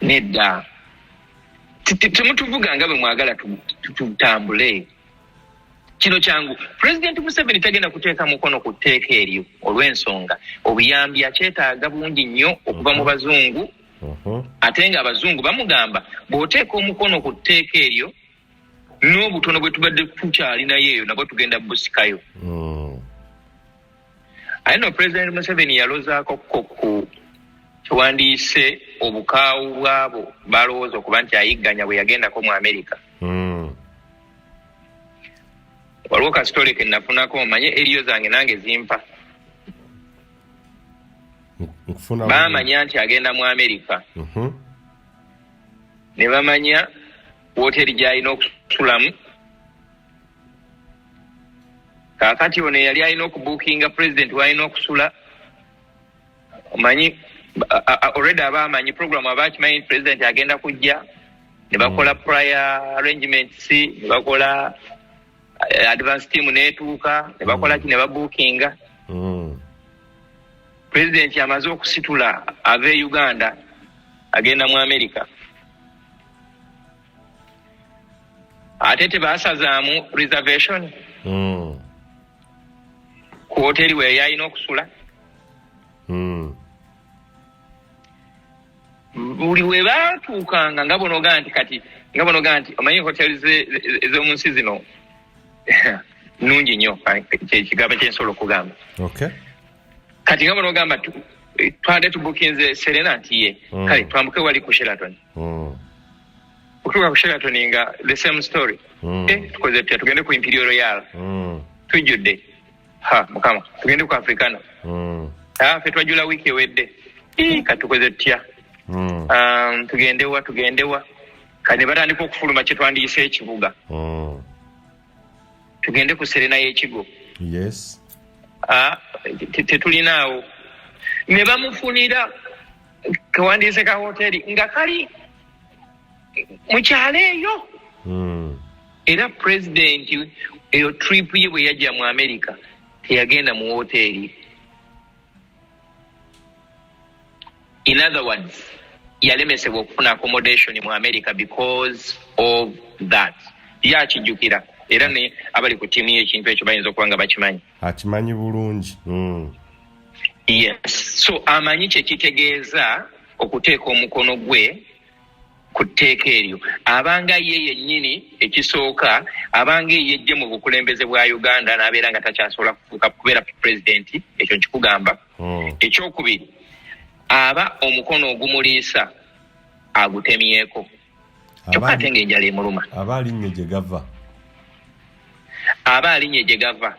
nedda. Temutuvuga nga bwe mwagala tutambule. Kino kyangu President Museveni tagenda kuteeka mukono ku tteeka eryo olw'ensonga obuyambi akyetaaga bungi nnyo okuva mu bazungu. Ate nga abazungu bamugamba bw'oteeka omukono ku tteeka eryo n'obutono bwe tubadde tukyalinayo eyo nabwo tugenda busikayo. Aye no President Museveni yalozaako ku kiwandiise obukaawu bwabo balowooza okuba nti ayigganya bwe yagendako mu Amerika. Waliwo kasitole ke nafunako omanye eriyo zange nange zimpa. Baamanya nti agenda mu Amerika. Ne bamanya wooteri gy'alina okusulamu. Kaakati ono yali alina okubuukinga president w'alina okusula. Omanyi already abaamanyi program abaakimanyi president agenda kujja. Ne bakola prior arrangements, ne bakola advance team neetuuka, ne bakola ki ne babuukinga. President yamaze okusitula ave Uganda agenda mu Amerika. Ate tebaasazaamu reservation ku hoteri we yalina okusula. Buli we baatuukanga nga bonoga nti omanyi hoteri ez'omu nsi zino nnungi nnyo ekigambo kyensobola okugamba. Kati nga bonoga twade tubukinze Serena nti ye kale twambuke wali ku Sheraton. Okutuuka ku Sheraton nga the same story. Tukoze tutya tugende ku Imperial Royal. Tujjudde. Mukama tugende ku Africana. Ffe twajula wiiki ewedde. Kati tukoze tutya. Tugendewa. Kati batandika okufuluma kye twandiyise ekibuga. Tugende ku Serena y'ekigo. Yes. Tetulinaawo. Ne bamufunira kawandiise ka hoteri nga kali mu kyalo eyo. Era president eyo trip ye bwe yajja mu Amerika teyagenda mu hoteri. In other words, yalemesebwa okufuna accommodation mu America because of that. Yakijjukira era ne abali ku tiimu y'ekintu ekyo bayinza okuba nga bakimanyi. Akimanyi bulungi. Yes. So amanyi kye kitegeeza okuteeka omukono gwe ku tteeka eryo. Abanga ye yennyini ekisooka abanga yejje mu bukulembeze bwa Uganda n'abeera nga takyasobola kufuuka kubeera president, ekyo nkikugamba. Ekyokubiri, aba omukono ogumuliisa agutemyeko. Kyokka ate ng'enjala emuluma. Aba alinnye gye gava.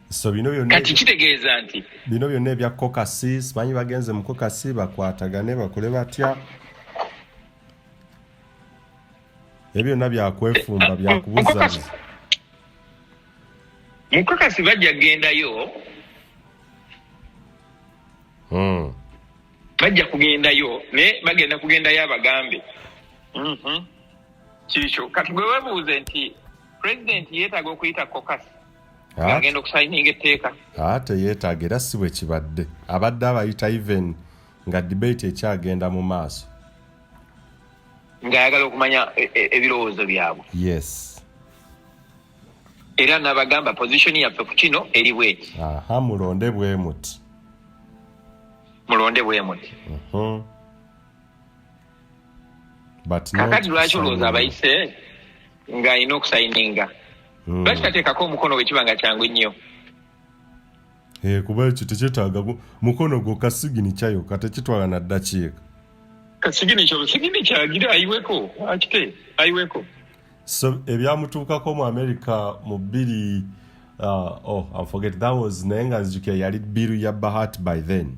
So kati kitegeeza nti bino byonna ebya kokasi simanyi bagenze mu kokasi bakwatagane bakole batya. Ebyo byonna byakwefumba byakubuzabuza. Mu kokasi bajja gendayo. Bajja kugendayo ne bagenda kugendayo abagambe. Kikyo kati gwe babuuze nti president yeetaaga okuyita kokasi. Agenda okusayininga etteeka. Ate yeetaaga era si bwe kibadde. Abadde abayita even nga debate ekyagenda mu maaso. Ng'ayagala okumanya ebirowoozo byabwe. Yes. Era n'abagamba position yaffe ku kino eri bweti. Mulonde bwe muti. Kakati lwaki olowooza abayise ng'alina okusayininga? Lwaki tateekako omukono we kiba nga kyangu nnyo? Kuba ekyo tekyetaaga mukono gwo kasigini kyayo katekitwala na ddakiika. Kasigini kyagira ayiweko. Akite ayiweko. So ebyamutuukako mu Amerika mu I forget, that was Nenga Nzijukira yali biru ya Bahat by then.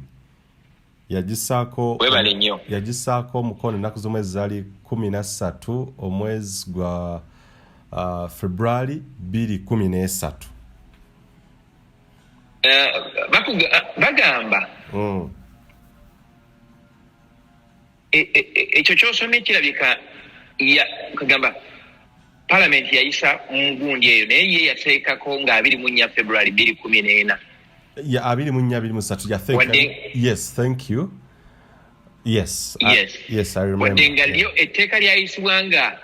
Yagisaako omukono ennaku z'omwezi zaali 13 omwezi gwa February 2013. Bagamba ekyo ky'osomye kirabika kagamba Parliament yayisa mugundi eyo naye ye yateekako nga 24 February 2014. Yeah, 24-23. Yes, thank you. Yes. Yes, I remember. Wadenga lyo etteeka lyayisibwa nga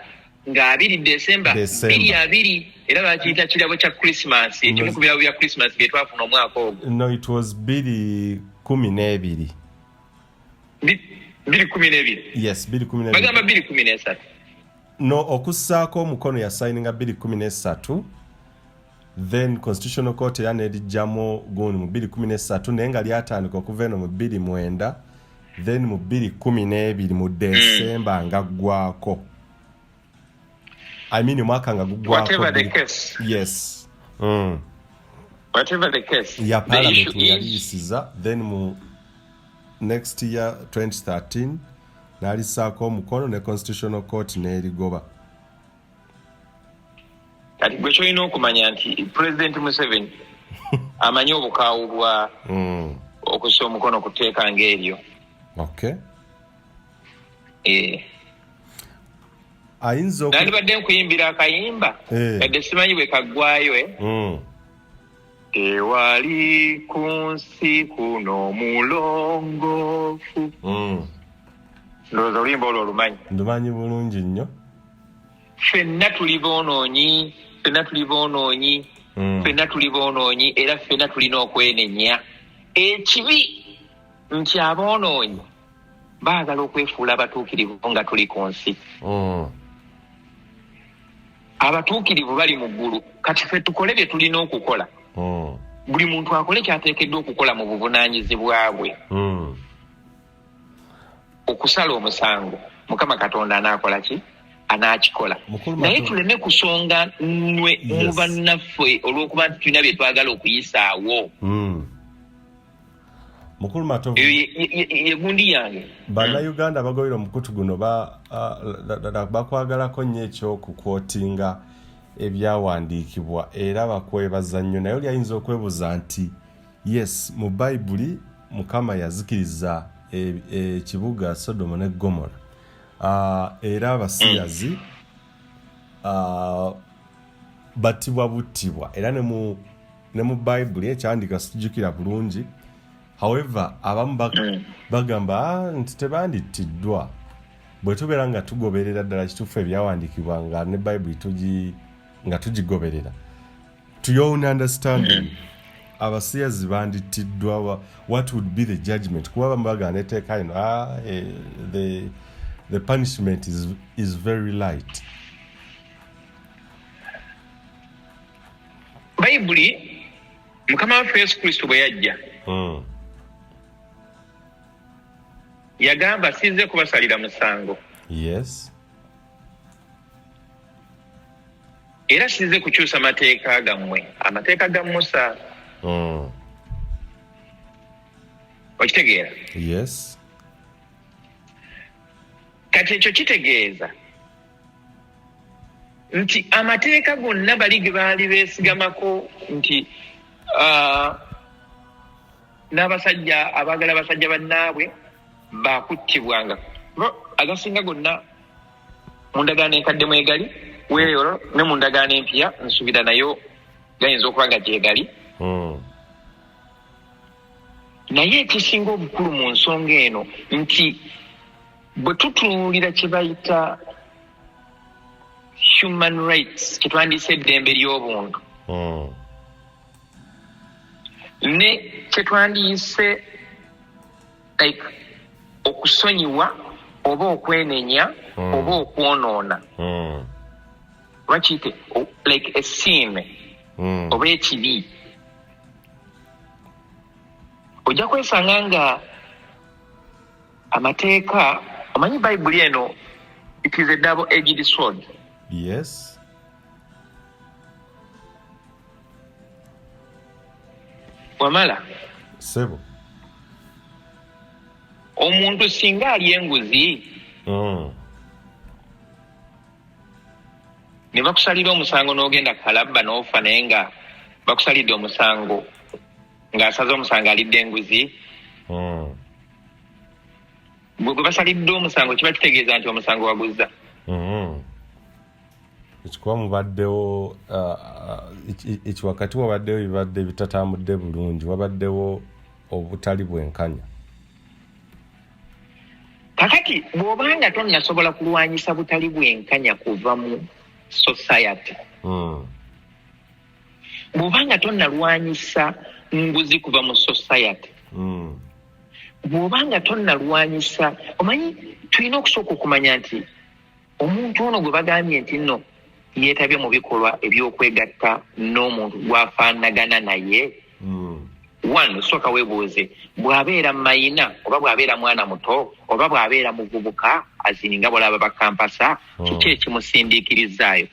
2 December 2020 era bakiyita kirabo kya Christmas. Ekimu ku birabo bya Christmas bye twafuna omwaka ogwo. No, it was 2012. 2012. Yes, 2012. Bagamba 2013. No, okussaako omukono ya signinga 2013. Then Constitutional Court yanedijjamo gundi mu 2013 naye nga lyatandika okuva eno mu 2009. Then mu 2012 mu December nga ggwako. I mean mwaka nga guggwako. Whatever the case. Yes. Whatever the case. Ya Parliament yaliyisiza. Then mu next year 2013 nalisaako omukono ne Constitutional Court n'erigoba. Kati gwe kyolina okumanya nti President Museveni amanyi obukaawu bwa okussa omukono ku tteeka ng'eryo. Okay. Nandibadde nkuyimbira akayimba kadde simanyi bwe kaggwayo Tewali ku nsi kuno mulongoofu. Ndowooza oluyimba olwo olumanyi. Ndumanyi bulungi nnyo. Ffenna tuli boonoonyi, ffenna tuli boonoonyi era ffenna tulina okwenenya. Ekibi nti aboonoonyi baagala okwefuula abatuukirivu nga tuli ku nsi. Abatuukirivu bali mu ggulu kati ffe tukole bye tulina okukola. Buli muntu akole ky'ateekeddwa okukola mu buvunaanyizibwa bwe. Okusala omusango Mukama Katonda anaakola ki? Anaakikola. Naye tuleme kusonga nwe mu bannaffe olw'okuba tulina bye twagala okuyisaawo. Mukulu Matovu ye gundi yange. Bannayuganda bagobera omukutu guno bakwagalako nnyo ekyokukwotinga ebyawandiikibwa era bakwebaza nnyo naye oli ayinza okwebuza nti yes mu Bayibuli Mukama yazikiriza ekibuga Sodoma ne Gomora era abasiyazi battibwa buttibwa era ne mu Bayibuli ekyandika sikijjukira bulungi. However, abamu bagamba nti tebandittiddwa bwe tubeera nga tugoberera ddala kituufu ebyawandiikibwa nga ne Bayibuli nga tugigoberera. To your own understanding, abasiyazi bandittiddwa, what would be the judgment? Kuba abamu bagamba neteeka ino the punishment is very light. Bayibuli Mukama waffe Yesu Kristo bwe yajja yagamba sinze kubasalira musango. Yes. Era sinze kukyusa mateeka gammwe, amateeka ga Musa. Okitegeera? Yes. Kati ekyo kitegeeza nti amateeka gonna bali ge baali beesigamako nti n'abasajja abaagala abasajja bannaabwe baakuttibwanga. Agasinga gonna mu ndagaano enkadde mwegali weeyolo ne mu ndagaano empya nsuubira nayo gayinza okuba nga gyegali. Naye ekisinga obukulu mu nsonga eno nti bwe tutunuulira kye bayita human rights, kye twandiyise eddembe ly'obuntu ne kye twandiyise like okusonyiwa oba okwenenya oba okwonoona bakiyite like a sin oba ekibi, ojja kwesanga nga amateeka omanyi Bayibuli eno it is a double-edged sword. Yes. Wamala sebo omuntu singa ali enguzi ne bakusalira omusango n'ogenda kalabba n'ofa naye nga bakusalidde omusango ng'asaze omusango alidde enguzi bwe basalidde omusango kiba kitegeeza nti omusango waguzza ekikuba mubaddewo ekiwakati wabaddewo ebibadde bitatambudde bulungi wabaddewo obutali bwenkanya kakati bw'obanga tonnasobola kulwanyisa butali bwenkanya kuva mu society bw'obanga tonnalwanyisa nguzi kuva mu society bw'obanga tonnalwanyisa omanyi tulina okusooka okumanya nti omuntu ono gwe bagambye nti nno yeetabye mu bikolwa ebyokwegatta n'omuntu gwafaanagana naye one osooka weebuuze bw'abeera mayina oba bw'abeera mwana muto oba bw'abeera muvubuka azininga bw'olaba bakampasa kiki ekimusindiikirizaayo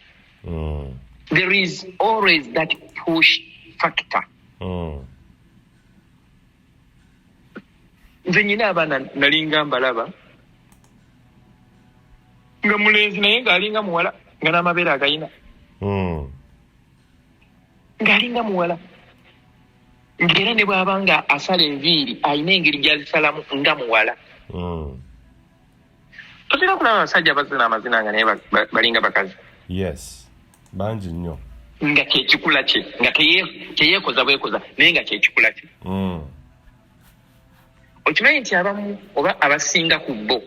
there is always that push factor nze nyina abaana nalinga mbalaba nga mulenzi naye ng'alinga muwala nga n'amabeere agayina ng'alinga muwala ng'era ne bw'aba nga asala enviiri ayina engeri gy'azisalamu nga muwala tozira kulaba abasajja abazina amazina nga naye balinga bakazi yes bangi nnyo nga kyekikula kye nga teyeekoza bwekoza naye nga kyekikula kye okimanyi nti abamu oba abasinga ku bo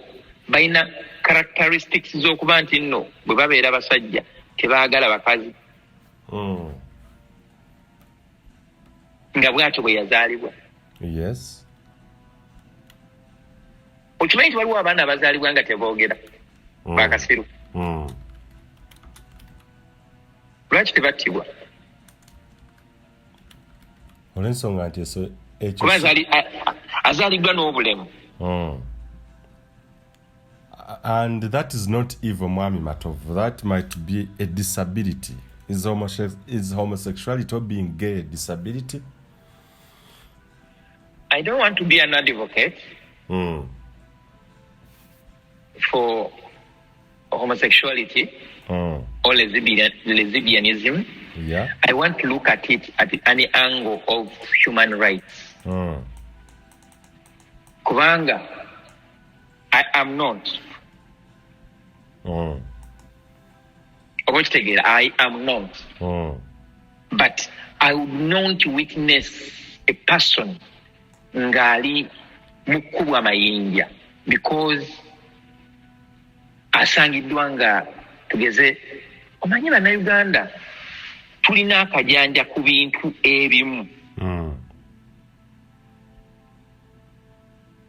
balina characteristics z'okuba nti nno bwe babeera basajja tebaagala bakazi nga bw'atyo bwe yazaalibwa yes okimanyi nti waliwo abaana abazaalibwa nga teboogera bakasiru lwaki tebattibwa olw'ensonga nti kuba azaalibwa n'obulemu and that is not evil Mwami Matovu. That might be a disability. Is homosexuality or being gay a disability? I don't want to be an advocate for homosexuality or lesbianism. Yeah. I want to look at it at any angle of human rights. Kubanga, I am not. I am not. But I would not witness a person ngali mukubwa mayinja because asangiddwa nga tugeze omanyi bannayuganda tulina akajanja ku bintu ebimu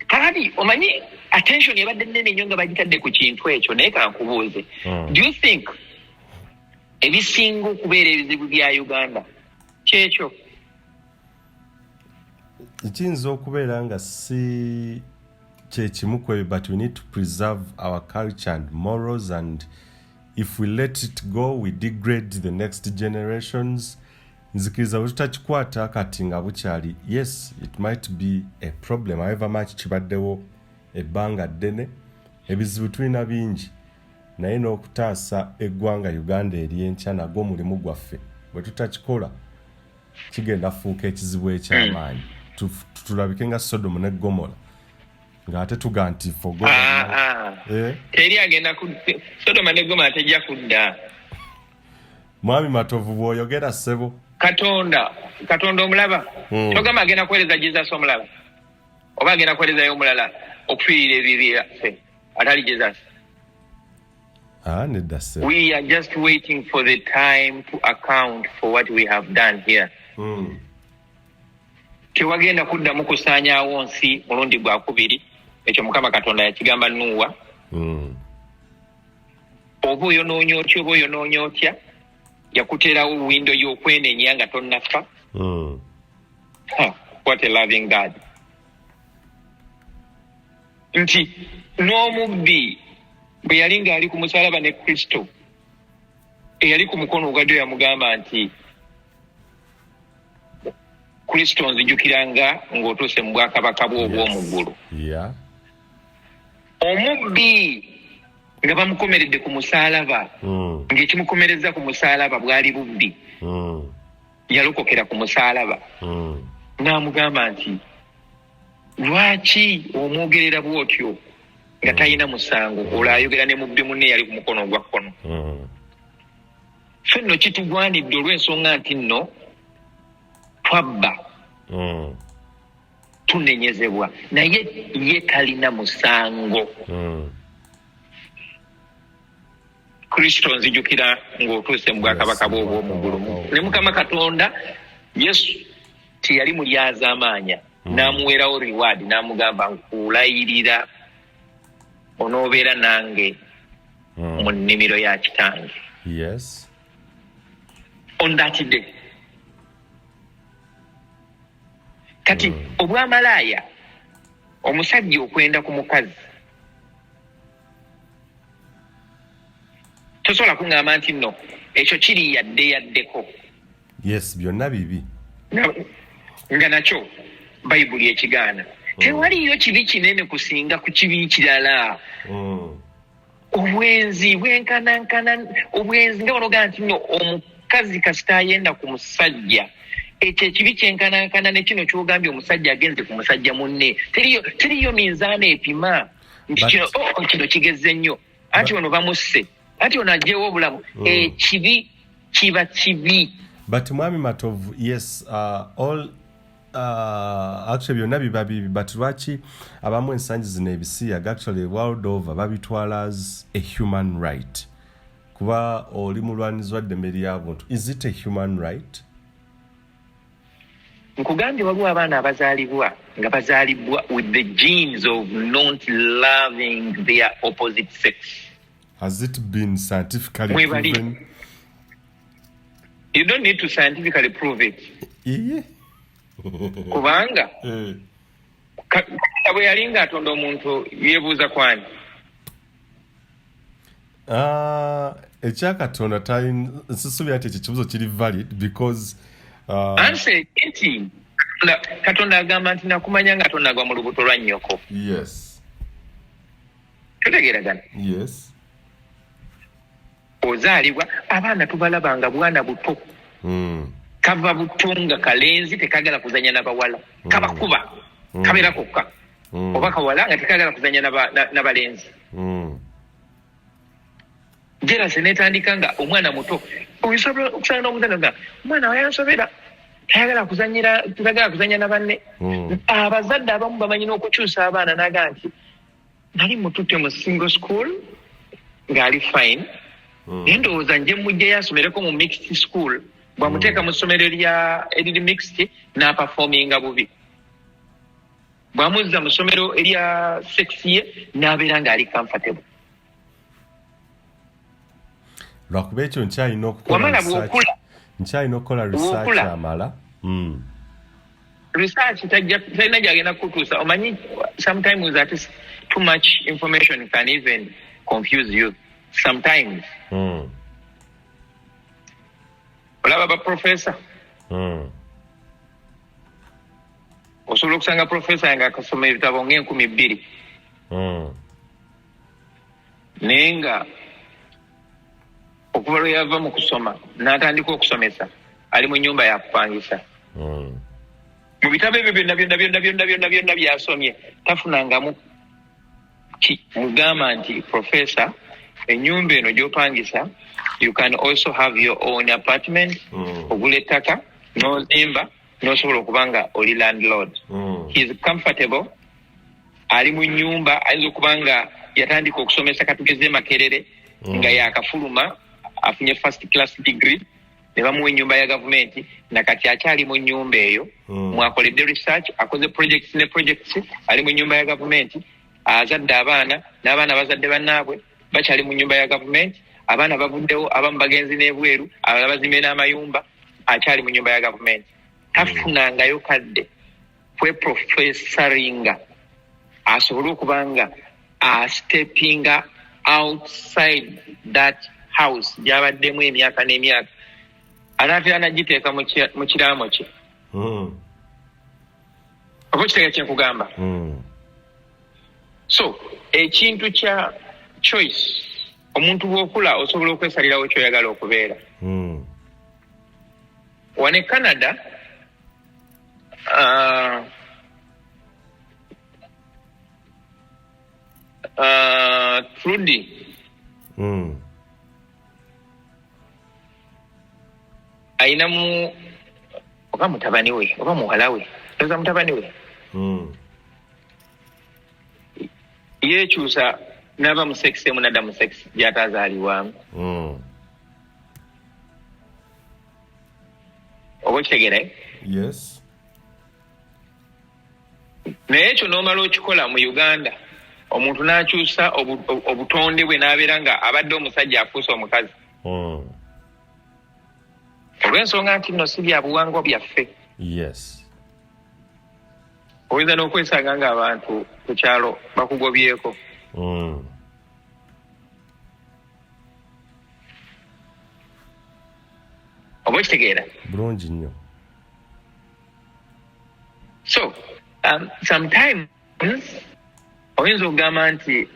kali omanyi attention yabadde nnene nnyo nga bagitadde ku kintu ekyo naye kankubuuze do you think ebisinga okubeera ebizibu bya Uganda kyekyo ekiyinza okubeera nga si kyekimu ku ebyo but we need to preserve our culture and morals and if we let it go we degrade the next generations nzikiriza bwe tutakikwata kati nga bukyali yes it might be a problem however much kibaddewo ebbanga ddene ebizibu tulina bingi naye n'okutaasa eggwanga Uganda ery'enkya nagwo mulimu gwaffe bwe tutakikola kigenda fuuka ekizibu eky'amaanyi tulabike nga Sodomu ne Gomora ng'ate tuga nti teri agenda Sodoma ne Gomora tejja kudda. Mwami Matovu bw'oyogera ssebo Katonda omulaba togamba agenda kuweereza Jesus omulaba oba agenda kuweerezayo omulala okufiirira ebibi byaffe atali Jesus. Nedda ssebo. We are just waiting for the time to account for what we have done here. Tewagenda kuddamu kusaanyaawo nsi mulundi gwakubiri ekyo Mukama Katonda yakigamba Nuwa. Oba oyonoonya otya oba oyonoonya otya yakuteerawo windo y'okwenenya nga tonnafa. What a loving God. Nti n'omubbi bwe yali ng'ali ku musalaba ne Kristo eyali ku mukono ogwa ddyo yamugamba nti Kristo nzijukiranga ng'otuuse mu bwakabaka bwe obw'omu ggulu. Omubbi nga bamukomeredde ku musaalaba, ng'ekimukomereza ku musaalaba bwali bubbi, yalokokera ku musaalaba, n'amugamba nti lwaki omwogerera bw'otyo nga talina musango, olwayogera ne mubbi munne yali ku mukono ogwa kkono. Ffe nno kitugwanidde olw'ensonga nti nno twabba, tunenyezebwa, naye ye talina musango. Kristo nzijukira ng'otuuse mu bwakabaka bwe obw'omu ggulu. Ne Mukama Katonda Yesu teyali mulyaza amaanya, n'amuweerawo reward, n'amugamba nkulayirira onoobeera nange mu nnimiro ya kitange. On that day. Kati obwamalaaya, omusajja okwenda ku mukazi, tosobola kuŋŋamba nti nno ekyo kiri yaddeko. Byonna bibi. Nga nakyo Bayibuli ekigaana. Tewaliyo kibi kinene kusinga ku kibi kirala. Obwenzi bwenkanankana, obwenzi nga banoga nti nno omukazi kasita ayenda ku musajja, ekyo ekibi kyenkanankana ne kino ky'ogambye omusajja agenze ku musajja munne. Teriyo minzaana epima nti kino kigezze nnyo, anti ono bamusse, anti ono aggyewo obulamu. Ekibi kiba kibi. But Mwami Matovu, yes, actually byonna biba bibi, but lwaki abamu ensangi zino ebisiyaga actually world over babitwala as a human right? Kuba oli mulwanizi wa ddembe ly'abuntu. Is it a human right? Nkugambye waliwo abaana abazaalibwa nga bazaalibwa with the genes of not loving their opposite sex. Has it been scientifically proven? You don't need to scientifically prove it. Kubanga bwe yali ng'atonda omuntu yeebuuza kwani? Ekyakatonda nsisuubira nti ekyo kibuzo kiri valid because anse nti Katonda agamba nti nakumanya nga tonnagwa mu lubuto lwa nnyoko. Tutegeeragana? Ozaalibwa, abaana tubalabanga bwana buto. Kava butunga kalenzi tekagala kuzanya n'abawala. Kabakuba, kabeera kokka. Oba kawala nga tekagala kuzanya n'abalenzi. Jerase netandika nga omwana muto. Oyisobola okusanga n'omuzana nga omwana wayansobera tayagala kuzanya na banne. Abazadde abamu bamanyi n'okukyusa abaana naga nti nali mututte mu single school ng'ali fine. Naye ndowooza nje mujjeyo asomereko mu mixed school. Bwamuteeka mu ssomero eriri mixed n'aperforminga bubi. Bwamuzza mu ssomero erya sex ye n'abeera ng'ali comfortable. Lwakuba ekyo nkyalina okukola research amala. Research talina gy'agenda kutuusa. Omanyi sometimes that is too much information can even confuse you. Sometimes. Olaba ba professor. Osobola okusanga professor nga akasoma ebitabo ng'enkumi 2. Naye nga okuva lwe yava mu kusoma n'atandika okusomesa ali mu nnyumba ya kupangisa. Mu bitabo ebyo byonna by'asomye tafunangamu mugamba nti professor, ennyumba eno gy'opangisa, you can also have your own apartment. Ogula ettaka n'ozimba n'osobola okuba nga oli landlord. He is comfortable. Ali mu nnyumba, ayinza okuba nga yatandika okusomesa katugeze Makerere nga yakafuluma afunye first class degree ne bamuwa ennyumba ya gavumenti, nakati akyali mu nnyumba eyo. Mwakoledde research, akoze projects, ali mu nnyumba ya gavumenti, azadde abaana n'abaana bazadde bannaabwe bakyali mu nnyumba ya gavumenti. Abaana bavuddewo, abamu bagenzi n'ebweru, abalala bazimbe n'amayumba, akyali mu nnyumba ya gavumenti. Tafunangayo kadde kweprofessaringa asobole okuba nga steppinga outside that house gy'abaddemu emyaka n'emyaka. Anaatera n'agiteeka mu kiraamo kye. oba kitegeera kye nkugamba. So ekintu kya choice, omuntu bw'okula osobola okwesalirawo ky'oyagala okubeera. Wano e Canada Trudy ayinamu oba mutabani we oba muwala we oza mutabani we yeekyusa n'aba mu sex emu nadda mu sex gy'ataazaalibwamu. oba okitegeera? Yes. Naye ekyo n'omala okikola mu Uganda, omuntu n'akyusa obutonde bwe n'abeera nga abadde omusajja afuuse omukazi. Olw'ensonga nti nno si bya buwangwa byaffe. Yes. Oyinza n'okwesanga ng'abantu ku kyalo bakugobyeko. Oba okitegeera? Bulungi nnyo. So sometimes oyinza okugamba nti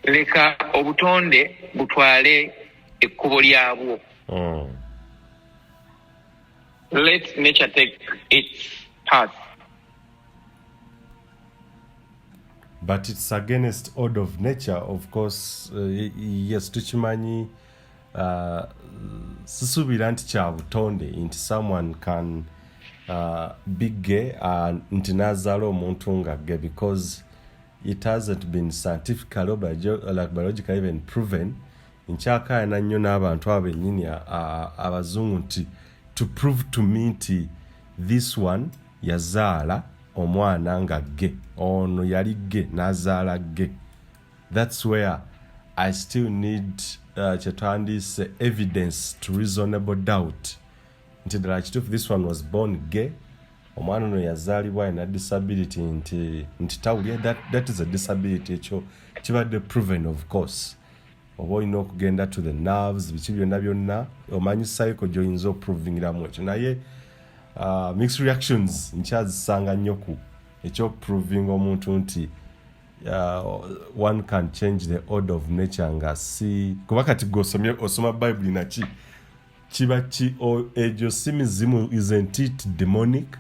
leka obutonde butwale ekkubo lyabwo. Let nature take its path. But it's against order of nature, of course. Yes, tukimanyi sisubira nti kya butonde nti someone can be gay nti nazaala omuntu nga gay, because it hasn't been scientifically or biologically even proven. Nkyakaayana nnyo n'abantu abennyini abazungu nti to prove to me nti this one yazaala omwana nga gay, ono yali gay n'azaala gay. That's where I still need kyetwandiyise evidence to reasonable doubt nti ddala kituufu this one was born gay, omwana ono yazaalibwa alina disability nti tawulya, that is a disability. Ekyo kibadde proven, of course. Oba olina okugenda to the nerves, biki byonna byonna omanyi cycle gy'oyinza oprovingiramu ekyo. Naye mixed reactions nkyazisanga nnyo ku ekyoproving omuntu nti one can change the order of nature nga si kuba kati osoma Bible naki kiba ki egyo si mizimu, isn't it demonic?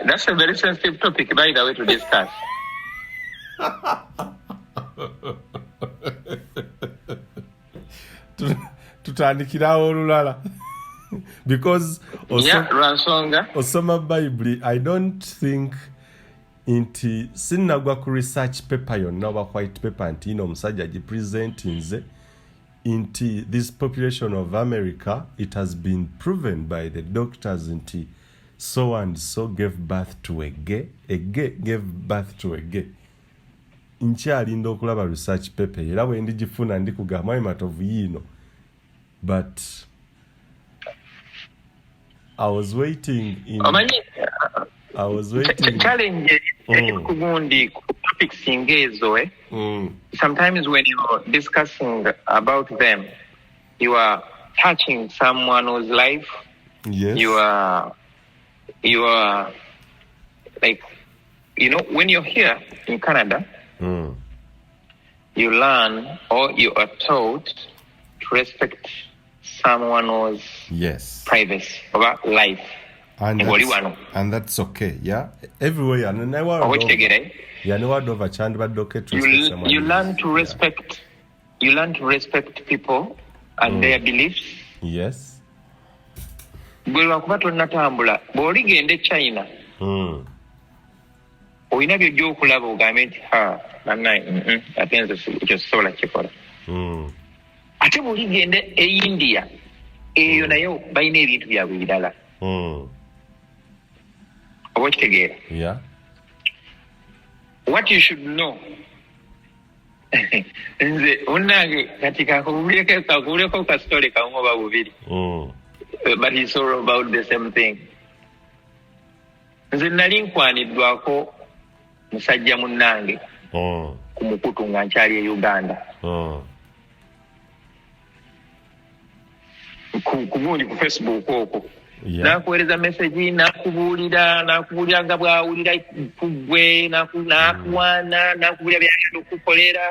That's a very sensitive topic, by the way, to discuss. Tutandikirawo olulala. Because osoma Bible, I don't think nti sinnagwa ku research paper yonna oba white paper nti ino omusajja gipresentinze nti this population of America, it has been proven by the doctors nti so and so gave birth to a gay gave birth to a gay. Nkyalinda okulaba research paper era bwe ndigifuna ndikugamba Matovu Jnr. But I was waiting. Challenge kugundi topics ingezo sometimes when you're discussing about them, you are touching someone's life. Yes. You are like, you know, when you're here in Canada, you learn or you are taught to respect someone's privacy or life. And that's okay, yeah. Everywhere, you learn to respect. You learn to respect people and their beliefs. Yes. Bw'olwakuba tonnatambula bw'oligenda e China olina by'ojja ogambe nti bannaye ate nze ekyo sisobola kikola. Ate bw'oligenda e India eyo nayo balina ebintu byabwe ebirala. Oba okitegeera? What you should know, nze munnange kati kakubuleko kasitole kamu oba bubiri. But it's all about the same thing. Nze nali nkwaniddwako musajja munnange ku mukutu nga nkyali e Uganda. kugundi ku Facebook okwo nakuweereza message nakubuulira nga bwawulira kugwe nakuwaana nakubuulira byagenda okukolera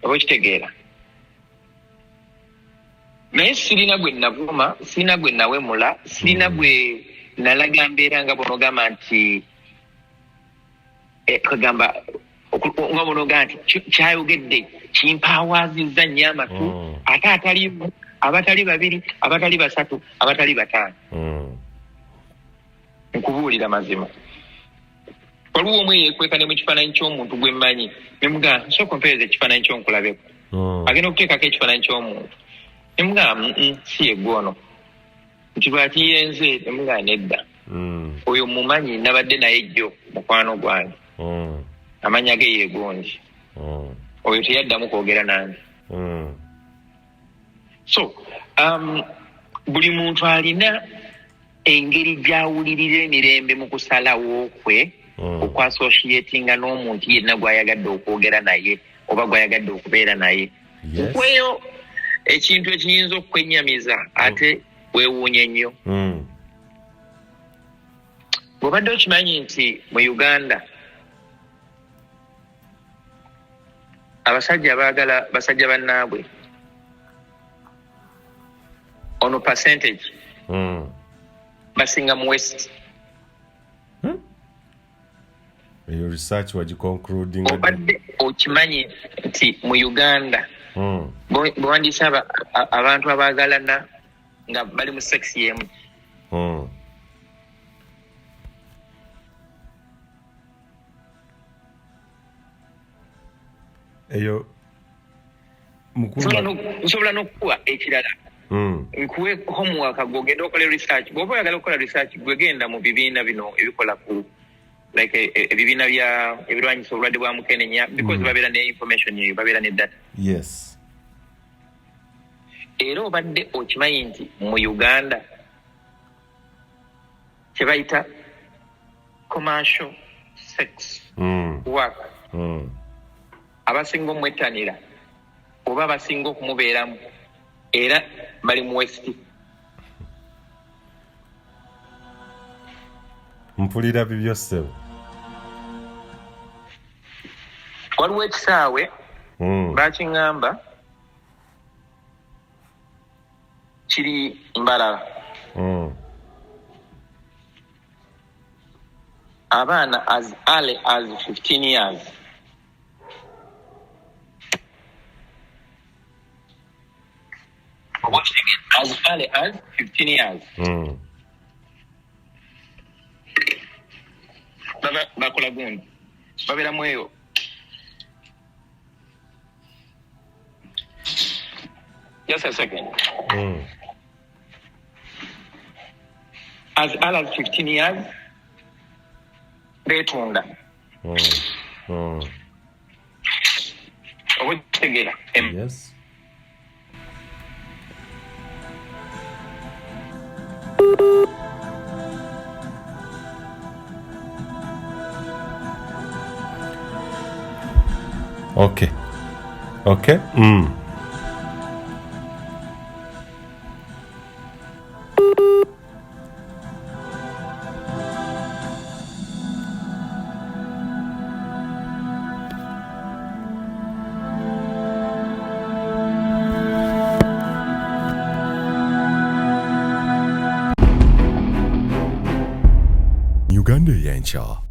oba kitegeera naye sirina gwe navuma sirina gwe nawemula sirina gwe nalaga mbeera nga bonogamba nti kagamba nga bonogamba nti kyayogedde kimpawaazizza nnyo amatu ate atalimu abatali babiri abatali basatu abatali bataano nkubuulira mazima waliwo omwe yeekweka ne mu kifaananyi ky'omuntu gwe mmanyi nemugamba sooka ompeereza ekifaananyi ky'onkulabeko agenda okuteekako ekifaananyi ky'omuntu nemugamba si ye gwono nti lwaki yenze nemugamba nedda oyo mumanyi nabadde naye jjo mukwano gwange amanya ge yeegondi oyo teyaddamu kwogera nange so buli muntu alina engeri gy'awulirira emirembe mu kusalawo kwe okwassociatinga n'omuntu yenna gw'ayagadde okwogera naye oba gw'ayagadde okubeera naye kweyo ekintu ekiyinza okukwennyamiza ate weewuunya ennyo bw'obadde okimanyi nti mu Uganda abasajja abaagala basajja bannaabwe ono percentage basinga mu west eyo research wagiconcluding obadde okimanyi nti mu Uganda bwewandiisa abantu abaagalana nga bali mu sex yemu eyo nsobola n'okukuwa ekirala nkuwe homework gwogenda okola research bw'oba oyagala okukola research gwegenda mu bibiina bino ebikola ku like ebibiina ebirwanyisa obulwadde bwa mukenenya because babeera ne information eyo babeera ne data yes era obadde okimanyi nti mu Uganda kye bayita commercial sex work abasinga omwettanira oba abasinga okumubeeramu era bali mu west mpulira bibyo ssebo waliwo ekisaawe bakiŋŋamba kiri Mbarara abaana as early as 15 years as early as 15 years bakola gundi babeeramu eyo just a second as early as 15 years beetunda oba kitegeera yes okay Uganda eyenkya